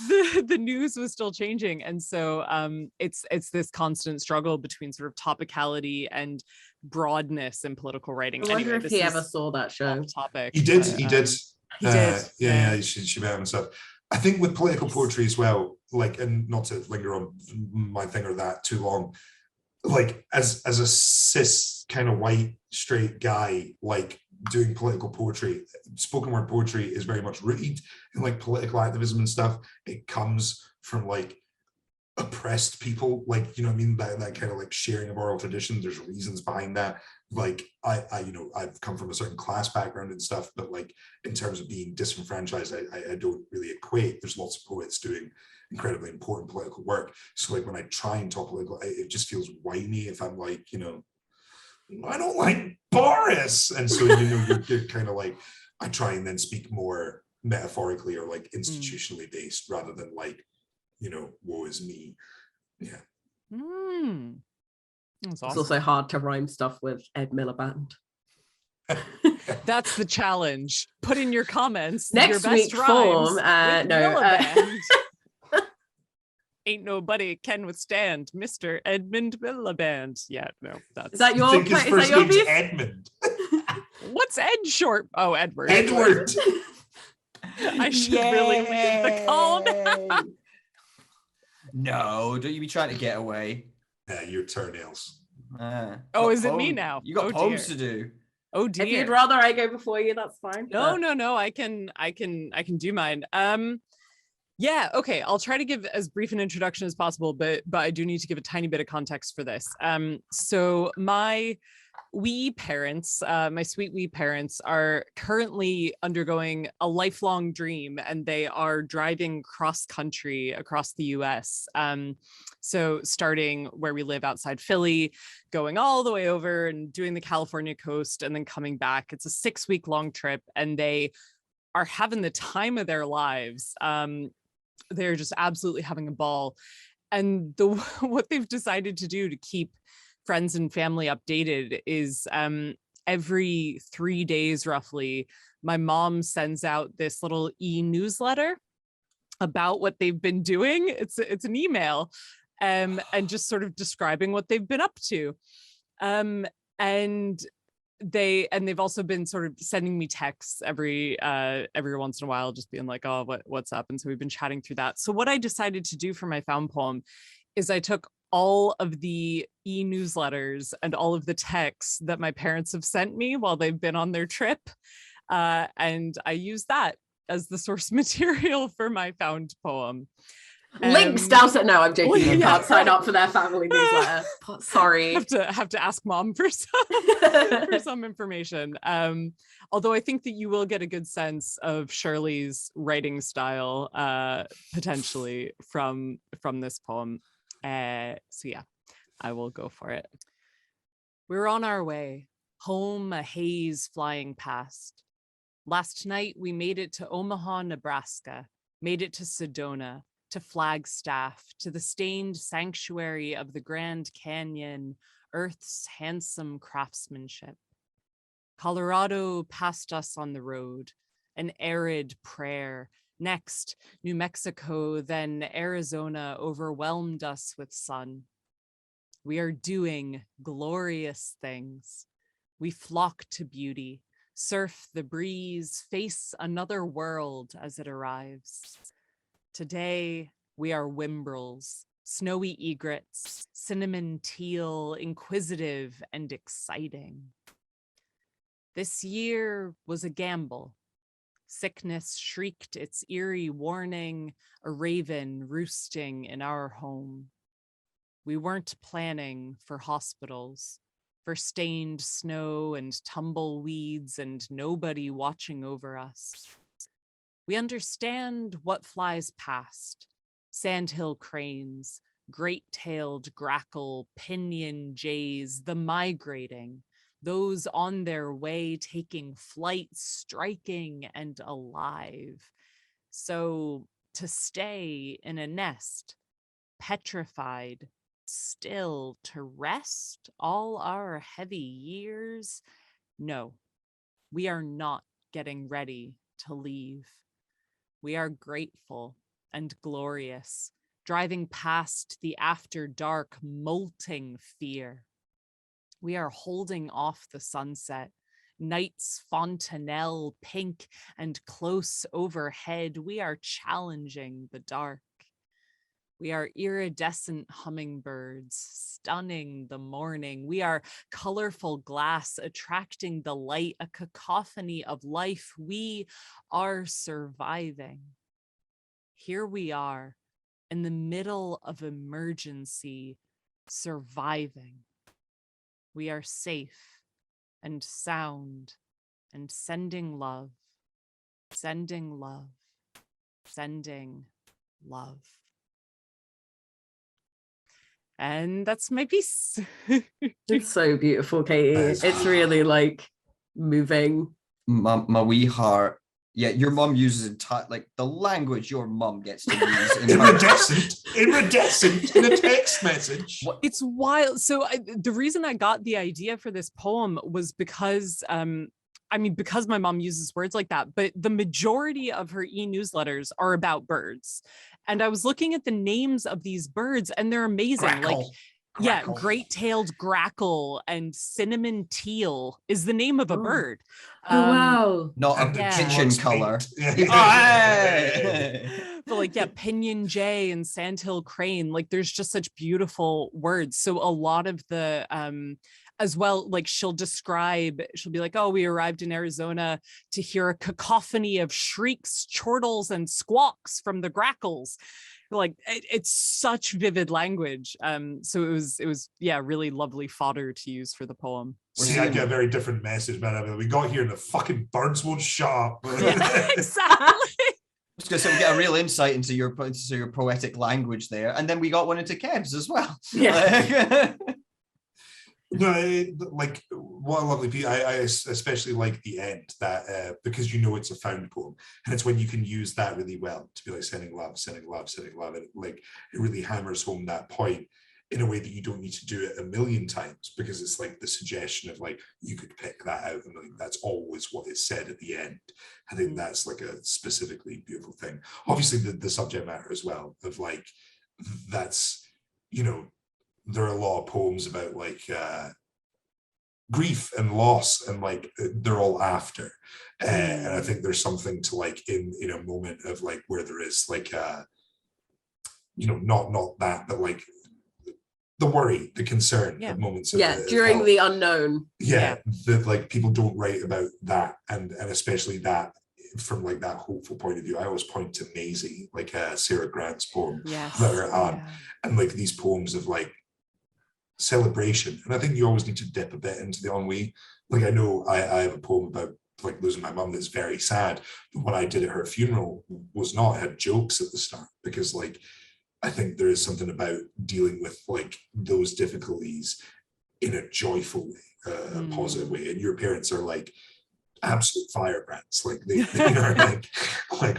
[SPEAKER 2] the news was still changing. And so it's this constant struggle between sort of topicality and broadness in political writing.
[SPEAKER 1] I wonder if he ever saw that show.
[SPEAKER 2] Topic.
[SPEAKER 4] He did.
[SPEAKER 2] Yeah.
[SPEAKER 4] She met him and stuff. I think with political poetry as well, like, and not to linger on my thing or that too long, like as a cis kind of white straight guy, like doing political poetry, spoken word poetry is very much rooted in like political activism and stuff. It comes from like oppressed people, like, you know what I mean, that kind of like sharing of oral tradition. There's reasons behind that. Like I've come from a certain class background and stuff, but like in terms of being disenfranchised, I don't really equate. There's lots of poets doing incredibly important political work. So like when I try and talk political, it just feels whiny if I'm like, I don't like Boris. And so, you're kind of like, I try and then speak more metaphorically or like institutionally based rather than like, woe is me. Yeah.
[SPEAKER 2] That's awesome.
[SPEAKER 1] It's also hard to rhyme stuff with Ed Miliband.
[SPEAKER 2] That's the challenge. Put in your comments.
[SPEAKER 1] Next
[SPEAKER 2] your best
[SPEAKER 1] week's form.
[SPEAKER 2] Ain't nobody can withstand Mr. Edmund Miliband. Yeah, no, that's.
[SPEAKER 1] Is that your?
[SPEAKER 4] I think his first name's Edmund.
[SPEAKER 2] What's Ed short? Oh, Edward.
[SPEAKER 4] Edward.
[SPEAKER 2] I should really leave the column.
[SPEAKER 3] No, don't you be trying to get away.
[SPEAKER 4] Your toenails.
[SPEAKER 2] Is it me now?
[SPEAKER 3] You got poems to do.
[SPEAKER 2] Oh dear.
[SPEAKER 1] If you'd rather I go before you, that's fine.
[SPEAKER 2] No. I can do mine. Yeah, okay. I'll try to give as brief an introduction as possible, but I do need to give a tiny bit of context for this. So my wee parents, my sweet wee parents, are currently undergoing a lifelong dream, and they are driving cross country across the US. So starting where we live outside Philly, going all the way over and doing the California coast, and then coming back. It's a 6-week long trip, and they are having the time of their lives. They're just absolutely having a ball. And what they've decided to do to keep friends and family updated is every 3 days roughly, my mom sends out this little e-newsletter about what they've been doing. It's an email and just sort of describing what they've been up to. And they've also been sort of sending me texts every once in a while, just being like, oh, what's up? And so we've been chatting through that. So what I decided to do for my found poem is I took all of the e-newsletters and all of the texts that my parents have sent me while they've been on their trip. And I used that as the source material for my found poem.
[SPEAKER 1] Links down. No, I'm joking. You can't sign up for their family newsletter. Sorry.
[SPEAKER 2] have to ask mom for some information. Although I think that you will get a good sense of Shirley's writing style potentially from this poem. So yeah, I will go for it. We're on our way home, a haze flying past. Last night, we made it to Omaha, Nebraska, made it to Sedona, to Flagstaff, to the stained sanctuary of the Grand Canyon, Earth's handsome craftsmanship. Colorado passed us on the road, an arid prayer. Next, New Mexico, then Arizona overwhelmed us with sun. We are doing glorious things. We flock to beauty, surf the breeze, face another world as it arrives. Today, we are whimbrels, snowy egrets, cinnamon teal, inquisitive and exciting. This year was a gamble. Sickness shrieked its eerie warning, a raven roosting in our home. We weren't planning for hospitals, for stained snow and tumbleweeds and nobody watching over us. We understand what flies past: sandhill cranes, great-tailed grackle, pinion jays, the migrating, those on their way taking flight, striking and alive. So to stay in a nest, petrified, still, to rest all our heavy years? No, we are not getting ready to leave. We are grateful and glorious, driving past the after dark, molting fear. We are holding off the sunset, night's fontanelle, pink and close overhead. We are challenging the dark. We are iridescent hummingbirds, stunning the morning. We are colorful glass, attracting the light, a cacophony of life. We are surviving. Here we are in the middle of emergency, surviving. We are safe and sound and sending love, sending love, sending love. And that's my piece.
[SPEAKER 1] It's so beautiful, Katie. It's really like moving.
[SPEAKER 3] My wee heart. Yeah, your mum uses like the language your mum gets to use in
[SPEAKER 4] iridescent in a text message.
[SPEAKER 2] It's wild. So the reason I got the idea for this poem was because because my mom uses words like that, but the majority of her e-newsletters are about birds. And I was looking at the names of these birds and they're amazing.
[SPEAKER 3] Grackle.
[SPEAKER 2] Like, yeah, great-tailed grackle and cinnamon teal is the name of a bird.
[SPEAKER 1] Wow.
[SPEAKER 3] Not a kitchen color.
[SPEAKER 2] But like, yeah, pinion jay and sandhill crane, like there's just such beautiful words. So a lot of the, as well, like she'll be like, oh, we arrived in Arizona to hear a cacophony of shrieks, chortles, and squawks from the grackles. Like it's such vivid language. So it was really lovely fodder to use for the poem.
[SPEAKER 4] See, I get a very different message, man. We got here and the fucking birds won't shut up.
[SPEAKER 2] Yeah, exactly.
[SPEAKER 3] Because we get a real insight into your poetic language there, and then we got one into Kev's as well.
[SPEAKER 1] Yeah.
[SPEAKER 4] No, like what a lovely piece. I especially like the end that because you know it's a found poem, and it's when you can use that really well to be like sending love, sending love, sending love, and like it really hammers home that point in a way that you don't need to do it a million times, because it's like the suggestion of like you could pick that out and like that's always what is said at the end. I think that's like a specifically beautiful thing. Obviously the subject matter as well of like that's, you know, there are a lot of poems about like grief and loss, and like they're all after, and I think there's something to like in a moment of like where there is like you know, not that, but like the worry, the concern of moments of
[SPEAKER 1] during the unknown.
[SPEAKER 4] That like people don't write about that, and especially that from like that hopeful point of view. I always point to Maisie, like Sarah Grant's poem later on, and like these poems of like celebration. And I think you always need to dip a bit into the ennui. Like I know I have a poem about like losing my mum that's very sad, but what I did at her funeral was not, it had jokes at the start, because like I think there is something about dealing with like those difficulties in a joyful way, a positive way. And your parents are like absolute firebrands, like they are like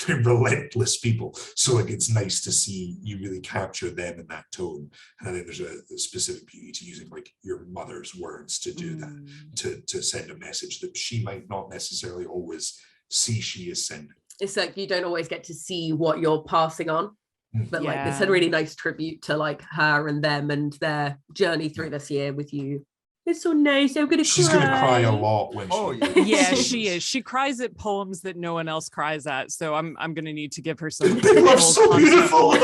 [SPEAKER 4] they're relentless people. So like it's nice to see you really capture them in that tone. And I think there's a specific beauty to using like your mother's words to do that, to send a message that she might not necessarily always see she is sending. It's
[SPEAKER 1] like you don't always get to see what you're passing on, but like it's a really nice tribute to like her and them and their journey through this year with you. It's so nice. I'm gonna
[SPEAKER 4] She's gonna cry a lot when
[SPEAKER 2] yeah, she is. She cries at poems that no one else cries at. So I'm gonna need to give her some.
[SPEAKER 4] They were so beautiful.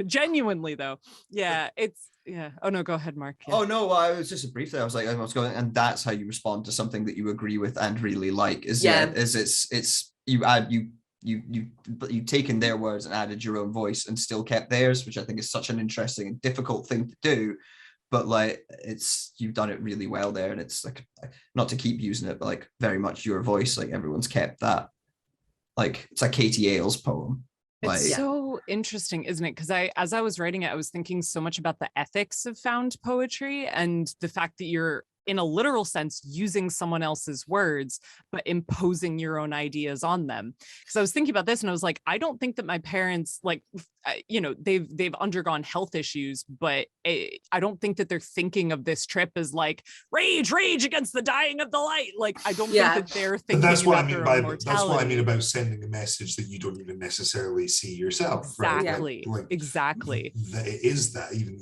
[SPEAKER 2] Genuinely though. Yeah, it's Oh no, go ahead, Mark. Yeah.
[SPEAKER 3] Oh no, well, I was just a brief thing. I was going, and that's how you respond to something that you agree with and really like. Is it's you've taken their words and added your own voice and still kept theirs, which I think is such an interesting and difficult thing to do. But like you've done it really well there, and it's like, not to keep using it, but like very much your voice. Like everyone's kept that. Like it's a Katie Ailes poem.
[SPEAKER 2] It's so interesting, isn't it? Because as I was writing it, I was thinking so much about the ethics of found poetry and the fact that you're, in a literal sense, using someone else's words, but imposing your own ideas on them. Because I was thinking about this and I was like, I don't think that my parents, like, they've undergone health issues, but I don't think that they're thinking of this trip as like rage against the dying of the light. Like, I don't think that they're thinking
[SPEAKER 4] that's what
[SPEAKER 2] about
[SPEAKER 4] I mean
[SPEAKER 2] their own mortality.
[SPEAKER 4] That's what I mean about sending a message that you don't even necessarily see yourself.
[SPEAKER 2] Exactly.
[SPEAKER 4] Right?
[SPEAKER 2] Exactly.
[SPEAKER 4] It is that even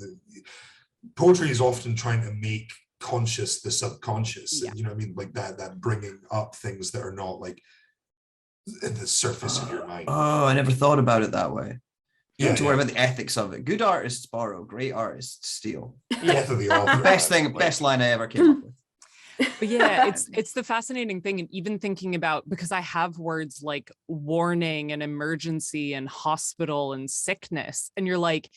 [SPEAKER 4] poetry is often trying to make conscious the subconscious, and you know what I mean, like that bringing up things that are not like at the surface of your mind.
[SPEAKER 3] Oh, I never thought about it that way. You don't have to worry about the ethics of it. Good artists borrow, great artists steal.
[SPEAKER 4] Death of the author.
[SPEAKER 3] Best line I ever came up with.
[SPEAKER 2] But yeah, it's the fascinating thing, and even thinking about, because I have words like warning and emergency and hospital and sickness, and you're like,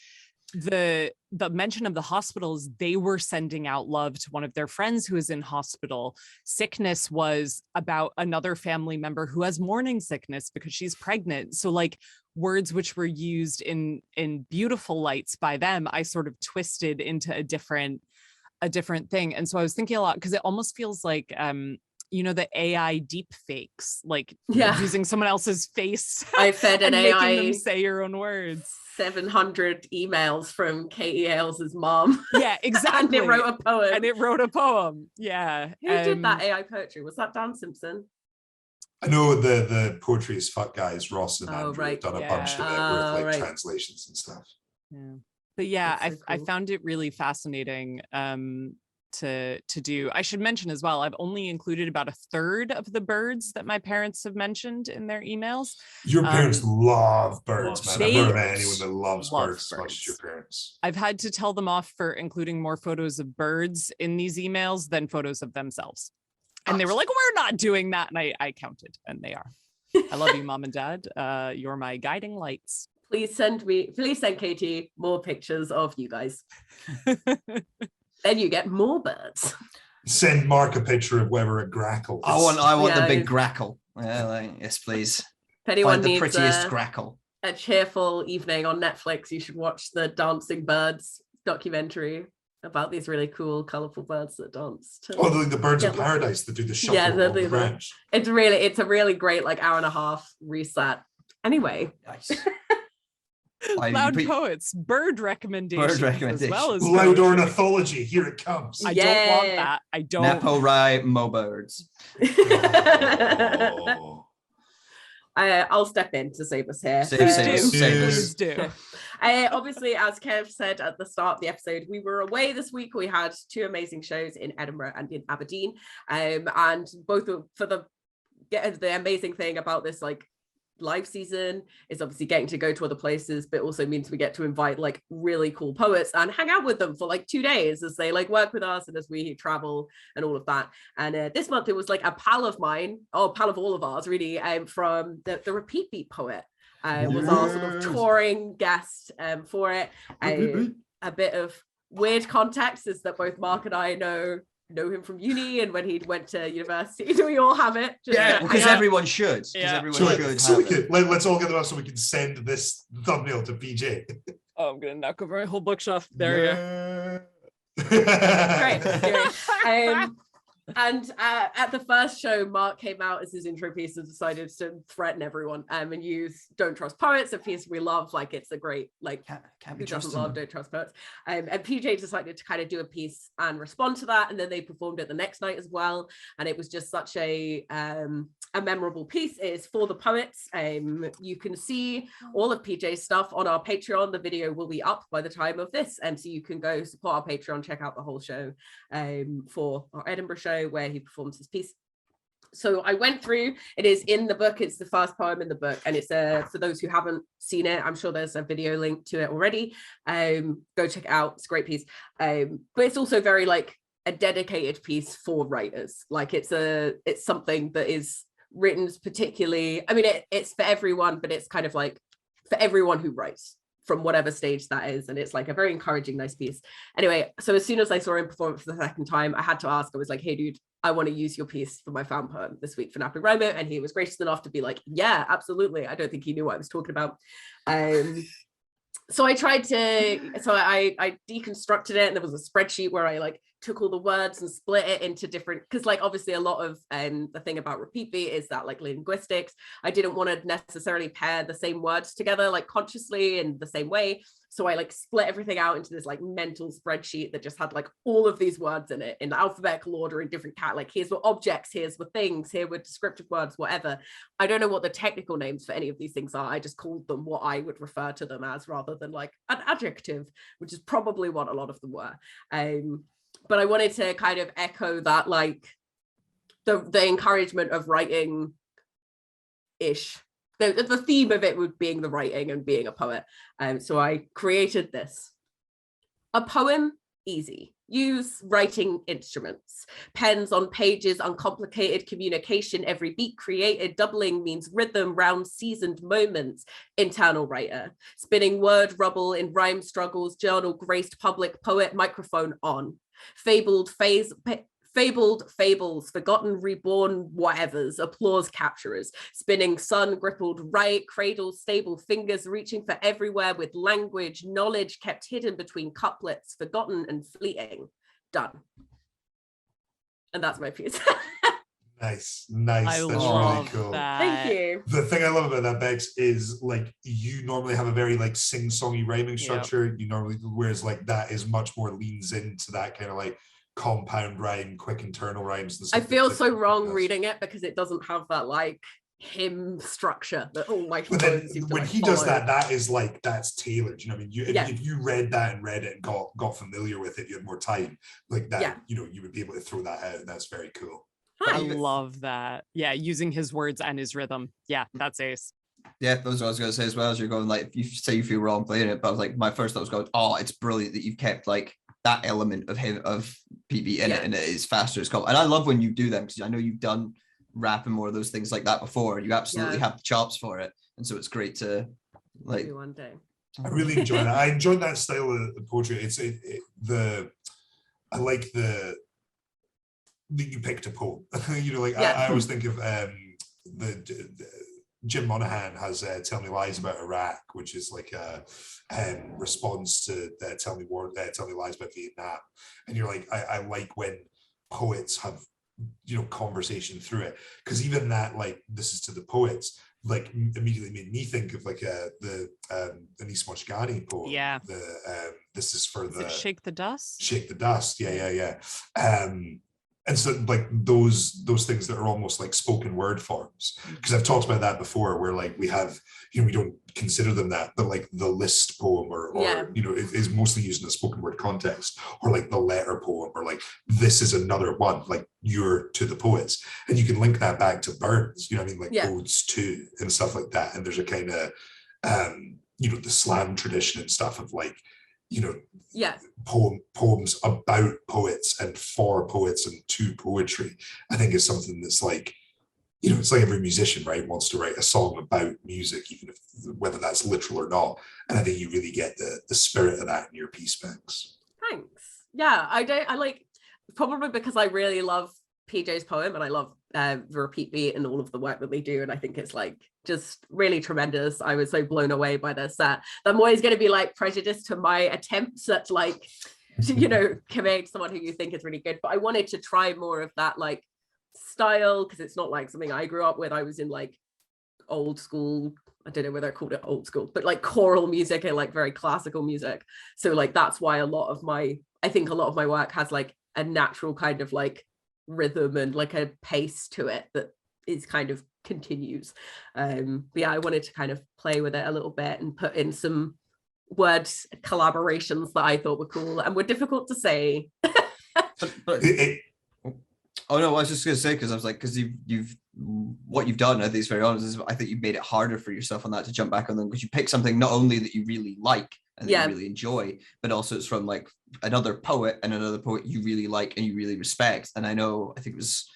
[SPEAKER 2] the mention of the hospitals, they were sending out love to one of their friends who is in hospital. Sickness was about another family member who has morning sickness because she's pregnant. So like words which were used in beautiful lights by them, I sort of twisted into a different thing. And so I was thinking a lot, because it almost feels like the AI deep fakes, like using someone else's face.
[SPEAKER 1] I fed an
[SPEAKER 2] and
[SPEAKER 1] AI
[SPEAKER 2] making them say your own words.
[SPEAKER 1] 700 emails from Katie Ailes' mom.
[SPEAKER 2] Yeah, exactly.
[SPEAKER 1] And it wrote a poem.
[SPEAKER 2] Yeah.
[SPEAKER 1] Who did that AI poetry? Was that Dan Simpson?
[SPEAKER 4] I know the Poetry as Fuck guys, Ross and Andrew, have done a bunch of it with translations and stuff.
[SPEAKER 2] Yeah. But yeah,
[SPEAKER 1] so cool.
[SPEAKER 2] I found it really fascinating to do. I should mention as well, I've only included about a third of the birds that my parents have mentioned in their emails.
[SPEAKER 4] Your parents love birds, man. I've never met anyone that loves birds as much as your parents.
[SPEAKER 2] I've had to tell them off for including more photos of birds in these emails than photos of themselves. And they were like, we're not doing that. And I counted, and they are. I love you, Mom and Dad. You're my guiding lights.
[SPEAKER 1] Please send Katie more pictures of you guys. Then you get more birds.
[SPEAKER 4] Send Mark a picture of whether a grackle.
[SPEAKER 3] I want the big grackle. Yes, please.
[SPEAKER 1] If anyone
[SPEAKER 3] Find the
[SPEAKER 1] needs
[SPEAKER 3] prettiest grackle.
[SPEAKER 1] A cheerful evening on Netflix, you should watch the Dancing Birds documentary about these really cool, colourful birds that dance.
[SPEAKER 4] The birds of paradise that do the shuffle on the branch.
[SPEAKER 1] It's a really great like hour and a half reset. Anyway.
[SPEAKER 3] Nice.
[SPEAKER 2] Loud poets, bird recommendations. As well as
[SPEAKER 4] loud ornithology. Here it comes.
[SPEAKER 2] I don't want that. I don't.
[SPEAKER 3] NaPoWriMo birds.
[SPEAKER 1] Oh. I'll step in to save us here.
[SPEAKER 2] Please do.
[SPEAKER 1] Obviously, as Kev said at the start of the episode, we were away this week. We had 2 amazing shows in Edinburgh and in Aberdeen, and both for the amazing thing about this like live season is obviously getting to go to other places, but also means we get to invite like really cool poets and hang out with them for like 2 days as they like work with us and as we travel and all of that. And this month it was like a pal of mine, pal of all of ours really, from the Repeat Beat poet. Was our sort of touring guest for it. A bit of weird context is that both Mark and I know know him from uni and when he went to university. Do we all have it? Just
[SPEAKER 3] Yeah, because everyone should. Because everyone should
[SPEAKER 4] so
[SPEAKER 3] have it.
[SPEAKER 4] Let's all get them up so we can send this thumbnail to PJ.
[SPEAKER 2] Oh, I'm gonna knock over my whole bookshelf. There you go.
[SPEAKER 1] Great. And at the first show, Mark came out as his intro piece and decided to threaten everyone and use Don't Trust Poets, a piece we love. Like, it's a great, like,
[SPEAKER 3] can't be
[SPEAKER 1] who doesn't
[SPEAKER 3] trusted.
[SPEAKER 1] love Don't Trust Poets? And PJ decided to kind of do a piece and respond to that. And then they performed it the next night as well. And it was just such a memorable piece. It is for the poets. You can see all of PJ's stuff on our Patreon. The video will be up by the time of this. And so you can go support our Patreon, check out the whole show for our Edinburgh show, where he performs his piece. So I went through, it is in the book, it's the first poem in the book, and it's for those who haven't seen it, I'm sure there's a video link to it already. Go check it out, it's a great piece. But it's also very like a dedicated piece for writers. Like it's something that is written particularly, I mean it's for everyone, but it's kind of like for everyone who writes, from whatever stage that is. And it's like a very encouraging, nice piece. Anyway, so as soon as I saw him perform it for the second time, I had to ask, I was like, hey dude, I want to use your piece for my fan poem this week for NaPoWriMo. And he was gracious enough to be like, yeah, absolutely. I don't think he knew what I was talking about. So I tried to, I deconstructed it, and there was a spreadsheet where I like took all the words and split it into different, because like obviously a lot of the thing about repeat beat is that like linguistics, I didn't want to necessarily pair the same words together like consciously in the same way. So I like split everything out into this like mental spreadsheet that just had like all of these words in it in alphabetical order in different like here's what objects, here's what things, here were descriptive words, whatever. I don't know what the technical names for any of these things are. I just called them what I would refer to them as, rather than like an adjective, which is probably what a lot of them were. But I wanted to kind of echo that, like the encouragement of writing ish. The theme of it would being the writing and being a poet. So I created this. A poem, easy. Use writing instruments. Pens on pages, uncomplicated communication, every beat created, doubling means rhythm, round seasoned moments, internal writer. Spinning word rubble in rhyme struggles, journal graced public poet, microphone on. Fabled fables, forgotten, reborn, whatevers, applause capturers, spinning sun grippled right, cradle stable fingers reaching for everywhere with language, knowledge kept hidden between couplets, forgotten and fleeting. Done. And that's my piece.
[SPEAKER 4] Nice.
[SPEAKER 2] I
[SPEAKER 4] That's
[SPEAKER 2] love
[SPEAKER 4] really cool.
[SPEAKER 2] that.
[SPEAKER 1] Thank you.
[SPEAKER 4] The thing I love about that, Bex, is like you normally have a very like sing-songy rhyming structure. You normally, whereas like that is much more leans into that kind of like compound rhyme, quick internal rhymes. And
[SPEAKER 1] I
[SPEAKER 4] stuff
[SPEAKER 1] feel
[SPEAKER 4] that
[SPEAKER 1] so wrong
[SPEAKER 4] does.
[SPEAKER 1] reading it because it doesn't have that like hymn structure that all my
[SPEAKER 4] But then
[SPEAKER 1] poems seem to,
[SPEAKER 4] when
[SPEAKER 1] like,
[SPEAKER 4] he does
[SPEAKER 1] follow.
[SPEAKER 4] that is like, that's tailored. You know what I mean?
[SPEAKER 1] Yeah.
[SPEAKER 4] If you read that and got familiar with it, you had more time like that,
[SPEAKER 1] Yeah.
[SPEAKER 4] you know, you would be able to throw that out. That's very cool.
[SPEAKER 2] I
[SPEAKER 1] Hi.
[SPEAKER 2] love that. Yeah, using his words and his rhythm. Yeah, that's ace.
[SPEAKER 3] Yeah, that's what I was going to say as well. As you're going, like, if you say you feel wrong playing it, but I was like, my first thought was going, oh, it's brilliant that you've kept like that element of him, of PB in it, and it is faster. It's called, and I love when you do them because I know you've done rap and more of those things like that before. You absolutely have the chops for it, and so it's great to like.
[SPEAKER 1] Maybe one day.
[SPEAKER 4] I really enjoy that. I enjoyed that style of poetry. I like that you picked a poem. You know, like I always think of the Jim Monahan has Tell Me Lies About Iraq, which is like a response to Tell Me Lies About Vietnam. And you're like, I like when poets have, you know, conversation through it, because even that, like, this is to the poets, like immediately made me think of like the Anis Moshgani poem.
[SPEAKER 2] Yeah.
[SPEAKER 4] This is for the
[SPEAKER 2] Shake the Dust.
[SPEAKER 4] Shake the Dust. Yeah. And so like those things that are almost like spoken word forms, because I've talked about that before, where like we have, you know, we don't consider them that, but like the list poem or you know, it is mostly used in a spoken word context, or like the letter poem, or like this is another one, like you're to the poets, and you can link that back to Burns, you know what I mean, like odes to and stuff like that. And there's a kind of you know, the slam tradition and stuff of like, you know, poems about poets and for poets and to poetry, I think is something that's like, you know, it's like every musician, right, wants to write a song about music, even if whether that's literal or not. And I think you really get the spirit of that in your piece, Bex.
[SPEAKER 1] Thanks. Yeah, I probably because I really love PJ's poem and I love the repeat beat and all of the work that they do, and I think it's like just really tremendous. I was so blown away by their set. I'm always going to be like prejudiced to my attempts at like, you know, conveying to someone who you think is really good, but I wanted to try more of that like style, because it's not like something I grew up with. I was in like old school, I don't know whether I called it old school, but like choral music and like very classical music. So like that's why I think a lot of my work has like a natural kind of like rhythm and like a pace to it that is kind of continues. But yeah, I wanted to kind of play with it a little bit and put in some word collaborations that I thought were cool and were difficult to say.
[SPEAKER 3] Oh no, I was just gonna say, because I was like, because you've what you've done, I think it's very honest, is I think you've made it harder for yourself on that to jump back on them, because you pick something not only that you really like and that you really enjoy, but also it's from like another poet and another poet you really like and you really respect. And I think it was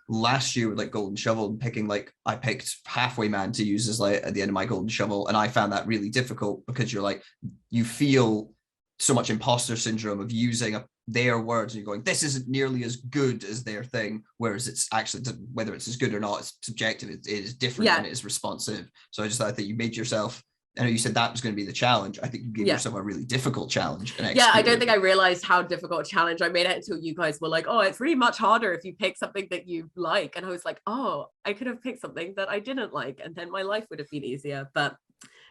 [SPEAKER 3] last year with like Golden Shovel, and picking like, I picked Halfway Man to use as like at the end of my Golden Shovel, and I found that really difficult, because you're like, you feel so much imposter syndrome of using their words and you're going, this isn't nearly as good as their thing, whereas it's actually, whether it's as good or not, it's subjective. It is different and it is responsive. So I just thought that you made yourself, I know you said that was going to be the challenge. I think you gave yourself a really difficult challenge.
[SPEAKER 1] Yeah, I don't think I realized how difficult a challenge I made it until you guys were like, oh, it's really much harder if you pick something that you like. And I was like, oh, I could have picked something that I didn't like, and then my life would have been easier. But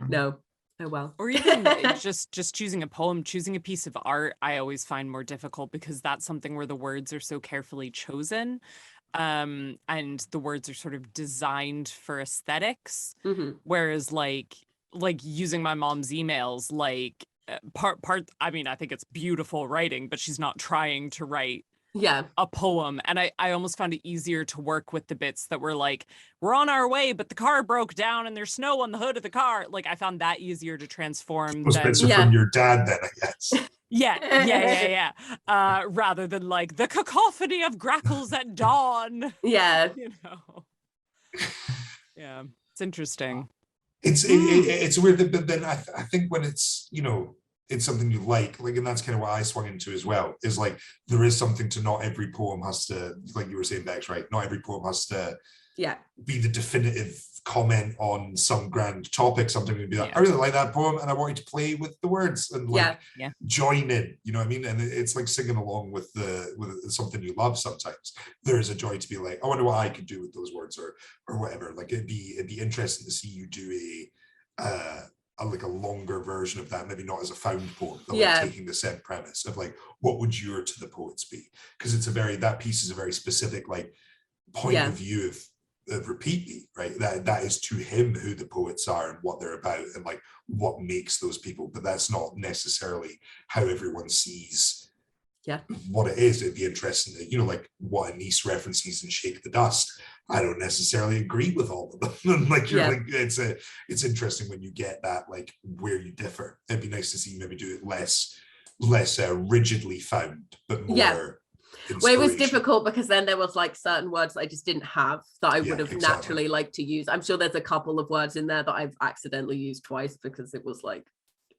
[SPEAKER 1] no. Oh well.
[SPEAKER 2] Or even just choosing a poem, choosing a piece of art, I always find more difficult, because that's something where the words are so carefully chosen. And the words are sort of designed for aesthetics. Whereas like using my mom's emails, like part, I mean, I think it's beautiful writing, but she's not trying to write a poem. And I almost found it easier to work with the bits that were like, we're on our way, but the car broke down and there's snow on the hood of the car. Like I found that easier to transform.
[SPEAKER 4] Those bits are from your dad then, I guess.
[SPEAKER 2] Yeah. Rather than like the cacophony of grackles at dawn.
[SPEAKER 1] Yeah.
[SPEAKER 2] You know. Yeah. It's interesting.
[SPEAKER 4] It's weird, but then I think when it's, you know, it's something you like, and that's kind of what I swung into as well, is like, there is something to, not every poem has to, like you were saying, Bex, right? Not every poem has to be the definitive comment on some grand topic. Sometimes you'd be like, I really like that poem and I want you to play with the words and like join in, you know what I mean? And it's like singing along with something you love. Sometimes there is a joy to be like, I wonder what I could do with those words or whatever. Like it'd be interesting to see you do like a longer version of that, maybe not as a found poem, but like taking the same premise of like, what would your To the Poets be? Because it's that piece is a very specific like point of view of repeat beat, right? That is to him who the poets are and what they're about and like what makes those people, but that's not necessarily how everyone sees what it is. It'd be interesting that, you know, like what Anise references in Shake the Dust, I don't necessarily agree with all of them. Like you're like, it's interesting when you get that, like where you differ. It'd be nice to see you maybe do it less rigidly found, but more
[SPEAKER 1] well, it was difficult because then there was like certain words I just didn't have that I would have naturally liked to use. I'm sure there's a couple of words in there that I've accidentally used twice because it was like,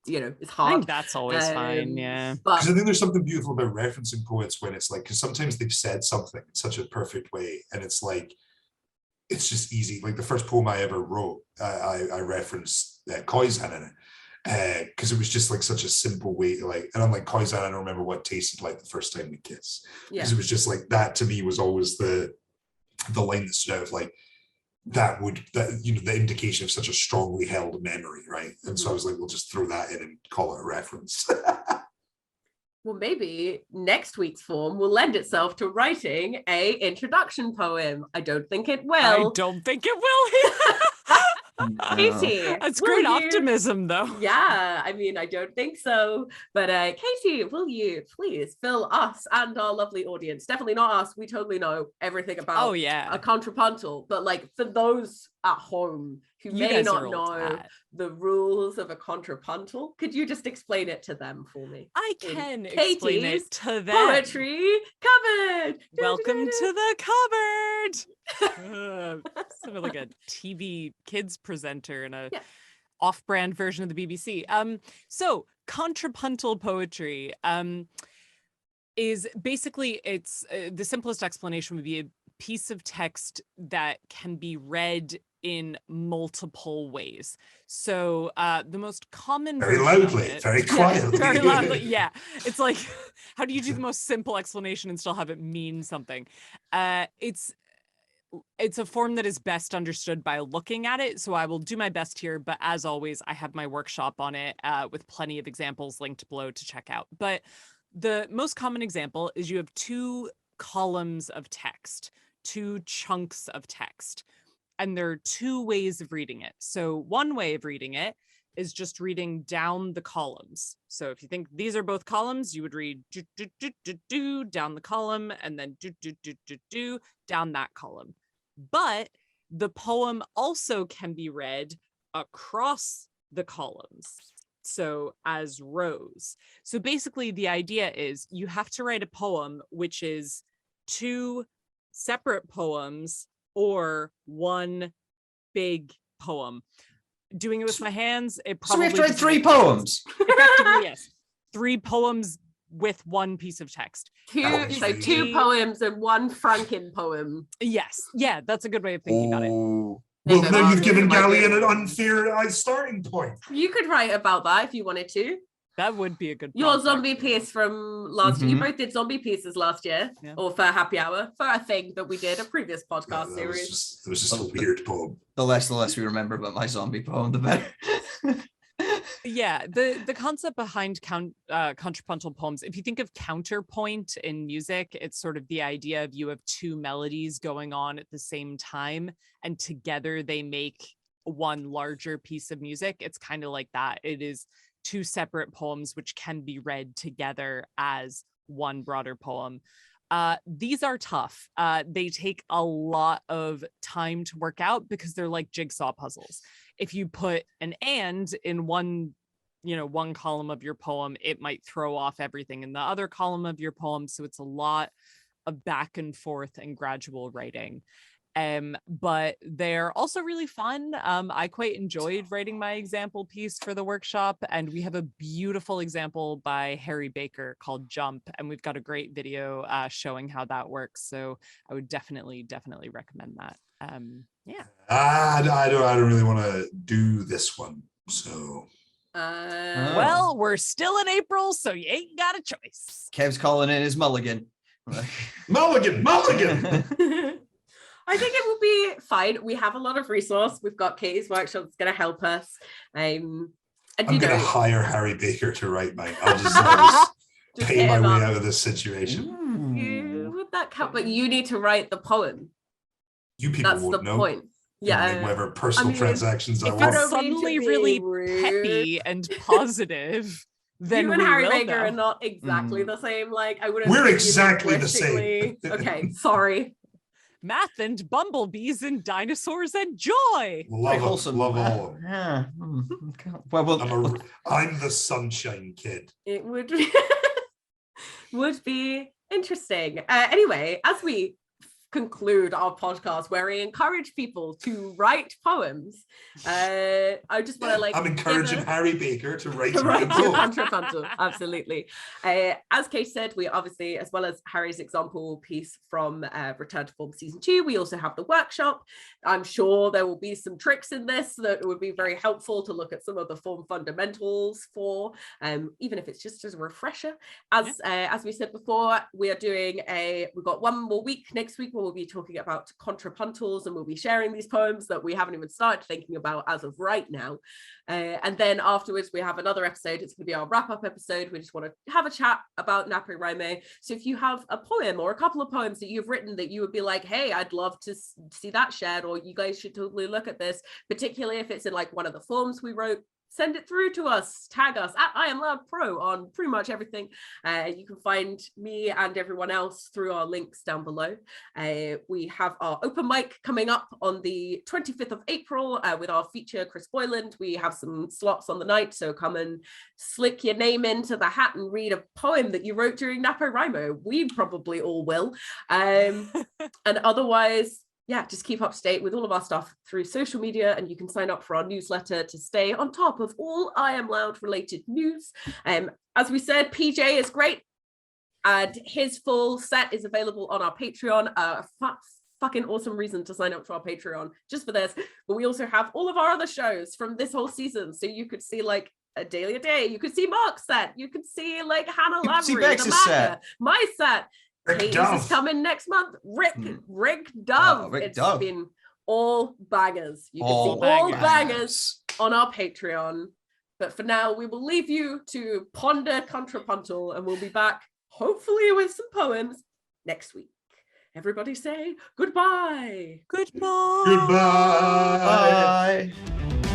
[SPEAKER 1] you know, it's hard.
[SPEAKER 2] I think that's always fine,
[SPEAKER 4] But because I think there's something beautiful about referencing poets when it's like, because sometimes they've said something in such a perfect way and it's like, it's just easy. Like the first poem I ever wrote, I referenced Khoisan in it because it was just like such a simple way to like, and I'm like, Khoisan, I don't remember what it tasted like the first time we kissed. Because it was just like, that to me was always the line that stood out of like, that you know, the indication of such a strongly held memory, right? And so I was like, we'll just throw that in and call it a reference.
[SPEAKER 1] Well, maybe next week's form will lend itself to writing a introduction poem. I don't think it will.
[SPEAKER 2] I don't think it will.
[SPEAKER 1] Katie,
[SPEAKER 2] that's great optimism, though.
[SPEAKER 1] Yeah, I mean, I don't think so. But Katie, will you please fill us and our lovely audience? Definitely not us. We totally know everything about a contrapuntal. But like for those at home who may not know the rules of a contrapuntal, could you just explain it to them for me?
[SPEAKER 2] I can explain it to them.
[SPEAKER 1] Poetry cupboard.
[SPEAKER 2] Welcome to the cupboard. Sort of like a TV kids presenter in a off-brand version of the BBC. So contrapuntal poetry. is basically it's the simplest explanation would be a piece of text that can be read in multiple ways. So the most common
[SPEAKER 4] Very
[SPEAKER 2] version
[SPEAKER 4] loudly,
[SPEAKER 2] of it,
[SPEAKER 4] very quietly.
[SPEAKER 2] very loudly. Yeah, it's like, how do you do the most simple explanation and still have it mean something? It's a form that is best understood by looking at it. So I will do my best here, but as always, I have my workshop on it with plenty of examples linked below to check out. But the most common example is you have two columns of text, two chunks of text, and there are two ways of reading it. So one way of reading it is just reading down the columns. So if you think these are both columns, you would read do, do, do, do, do, down the column and then do, do, do, do, do, down that column. But the poem also can be read across the columns, so as rows. So basically the idea is you have to write a poem which is two separate poems or one big poem. Doing it with my hands, it probably...
[SPEAKER 3] So we have to write 3 poems?
[SPEAKER 2] Effectively, yes. 3 poems with one piece of text.
[SPEAKER 1] Two poems and one Franken poem.
[SPEAKER 2] Yes. Yeah, that's a good way of thinking about it.
[SPEAKER 4] Well, now you've given Gallie an unfair starting point.
[SPEAKER 1] You could write about that if you wanted to.
[SPEAKER 2] That would be a good
[SPEAKER 1] Your
[SPEAKER 2] project.
[SPEAKER 1] zombie piece from last year. You both did zombie pieces last year, or for Happy Hour, for a thing that we did, a previous podcast series.
[SPEAKER 4] It was just a weird poem.
[SPEAKER 3] The less we remember about my zombie poem, the better.
[SPEAKER 2] Yeah, the concept behind contrapuntal poems, if you think of counterpoint in music, it's sort of the idea of you have 2 melodies going on at the same time, and together they make one larger piece of music. It's kind of like that. It is 2 separate poems which can be read together as one broader poem. These are tough. They take a lot of time to work out because they're like jigsaw puzzles. If you put an "and" in one column of your poem, it might throw off everything in the other column of your poem. So it's a lot of back and forth and gradual writing. But they're also really fun. I quite enjoyed writing my example piece for the workshop, and we have a beautiful example by Harry Baker called Jump, and we've got a great video showing how that works. So I would definitely recommend that. Yeah.
[SPEAKER 4] I don't really want to do this one. So.
[SPEAKER 2] Well, we're still in April, so you ain't got a choice.
[SPEAKER 3] Kev's calling in his mulligan.
[SPEAKER 4] Mulligan.
[SPEAKER 1] I think it will be fine. We have a lot of resource. We've got Katie's workshop that's going to help us. And
[SPEAKER 4] I'm going to hire Harry Baker to write mine. I'll just pay my way out of this situation.
[SPEAKER 1] Would that count? But you need to write the poem.
[SPEAKER 4] You people
[SPEAKER 1] That's
[SPEAKER 4] won't
[SPEAKER 1] the
[SPEAKER 4] know.
[SPEAKER 1] Point. Yeah.
[SPEAKER 4] Whatever personal transactions I
[SPEAKER 2] if
[SPEAKER 4] want.
[SPEAKER 2] it's suddenly really peppy and positive, then
[SPEAKER 1] you and Harry Baker
[SPEAKER 2] know.
[SPEAKER 1] are not exactly the same. Like I wouldn't.
[SPEAKER 4] We're exactly the same.
[SPEAKER 1] Okay, sorry.
[SPEAKER 2] Math and bumblebees and dinosaurs and joy.
[SPEAKER 4] Love all of them.
[SPEAKER 3] Yeah.
[SPEAKER 4] I'm the sunshine kid.
[SPEAKER 1] It would be interesting. Anyway, as we conclude our podcast where we encourage people to write poems, I just want to I'm
[SPEAKER 4] encouraging Harry Baker to write
[SPEAKER 1] Contrapuntal. Absolutely. As Kate said, we obviously, as well as Harry's example piece from Return to Form Season 2, we also have the workshop. I'm sure there will be some tricks in this that would be very helpful to look at some of the form fundamentals for, even if it's just as a refresher. As we said before, we are doing we've got one more week next week where we'll be talking about contrapuntals, and we'll be sharing these poems that we haven't even started thinking about as of right now. And then afterwards we have another episode. It's going to be our wrap-up episode. We just want to have a chat about NaPoWriMo. So if you have a poem or a couple of poems that you've written that you would be like, hey, I'd love to see that shared, or you guys should totally look at this, particularly if it's in like one of the forms we wrote, send it through to us, tag us at I Am Loud Pro on pretty much everything. You can find me and everyone else through our links down below. We have our open mic coming up on the 25th of April with our feature, Chris Boyland. We have some slots on the night, so come and slick your name into the hat and read a poem that you wrote during NaPoWriMo. We probably all will. And otherwise, yeah, just keep up to date with all of our stuff through social media, and you can sign up for our newsletter to stay on top of all I Am Loud related news. As we said, PJ is great And his full set is available on our Patreon. Fucking awesome reason to sign up to our Patreon just for this. But we also have all of our other shows from this whole season. So you could see like a Daily a Day. You could see Mark's set. You could see like Hannah Lavery,
[SPEAKER 3] Bex's set.
[SPEAKER 1] my set.
[SPEAKER 4] Rick
[SPEAKER 1] Katie's
[SPEAKER 4] Dove.
[SPEAKER 1] is coming next month. Rick Dove.
[SPEAKER 3] Oh, Rick
[SPEAKER 1] It's
[SPEAKER 3] Dove.
[SPEAKER 1] been all bangers. You can
[SPEAKER 3] All
[SPEAKER 1] see all
[SPEAKER 2] bangers.
[SPEAKER 1] bangers on our Patreon. But for now, we will leave you to ponder Contrapuntal, and we'll be back hopefully with some poems next week. Everybody say goodbye.
[SPEAKER 2] Goodbye.
[SPEAKER 4] Goodbye.
[SPEAKER 3] Bye.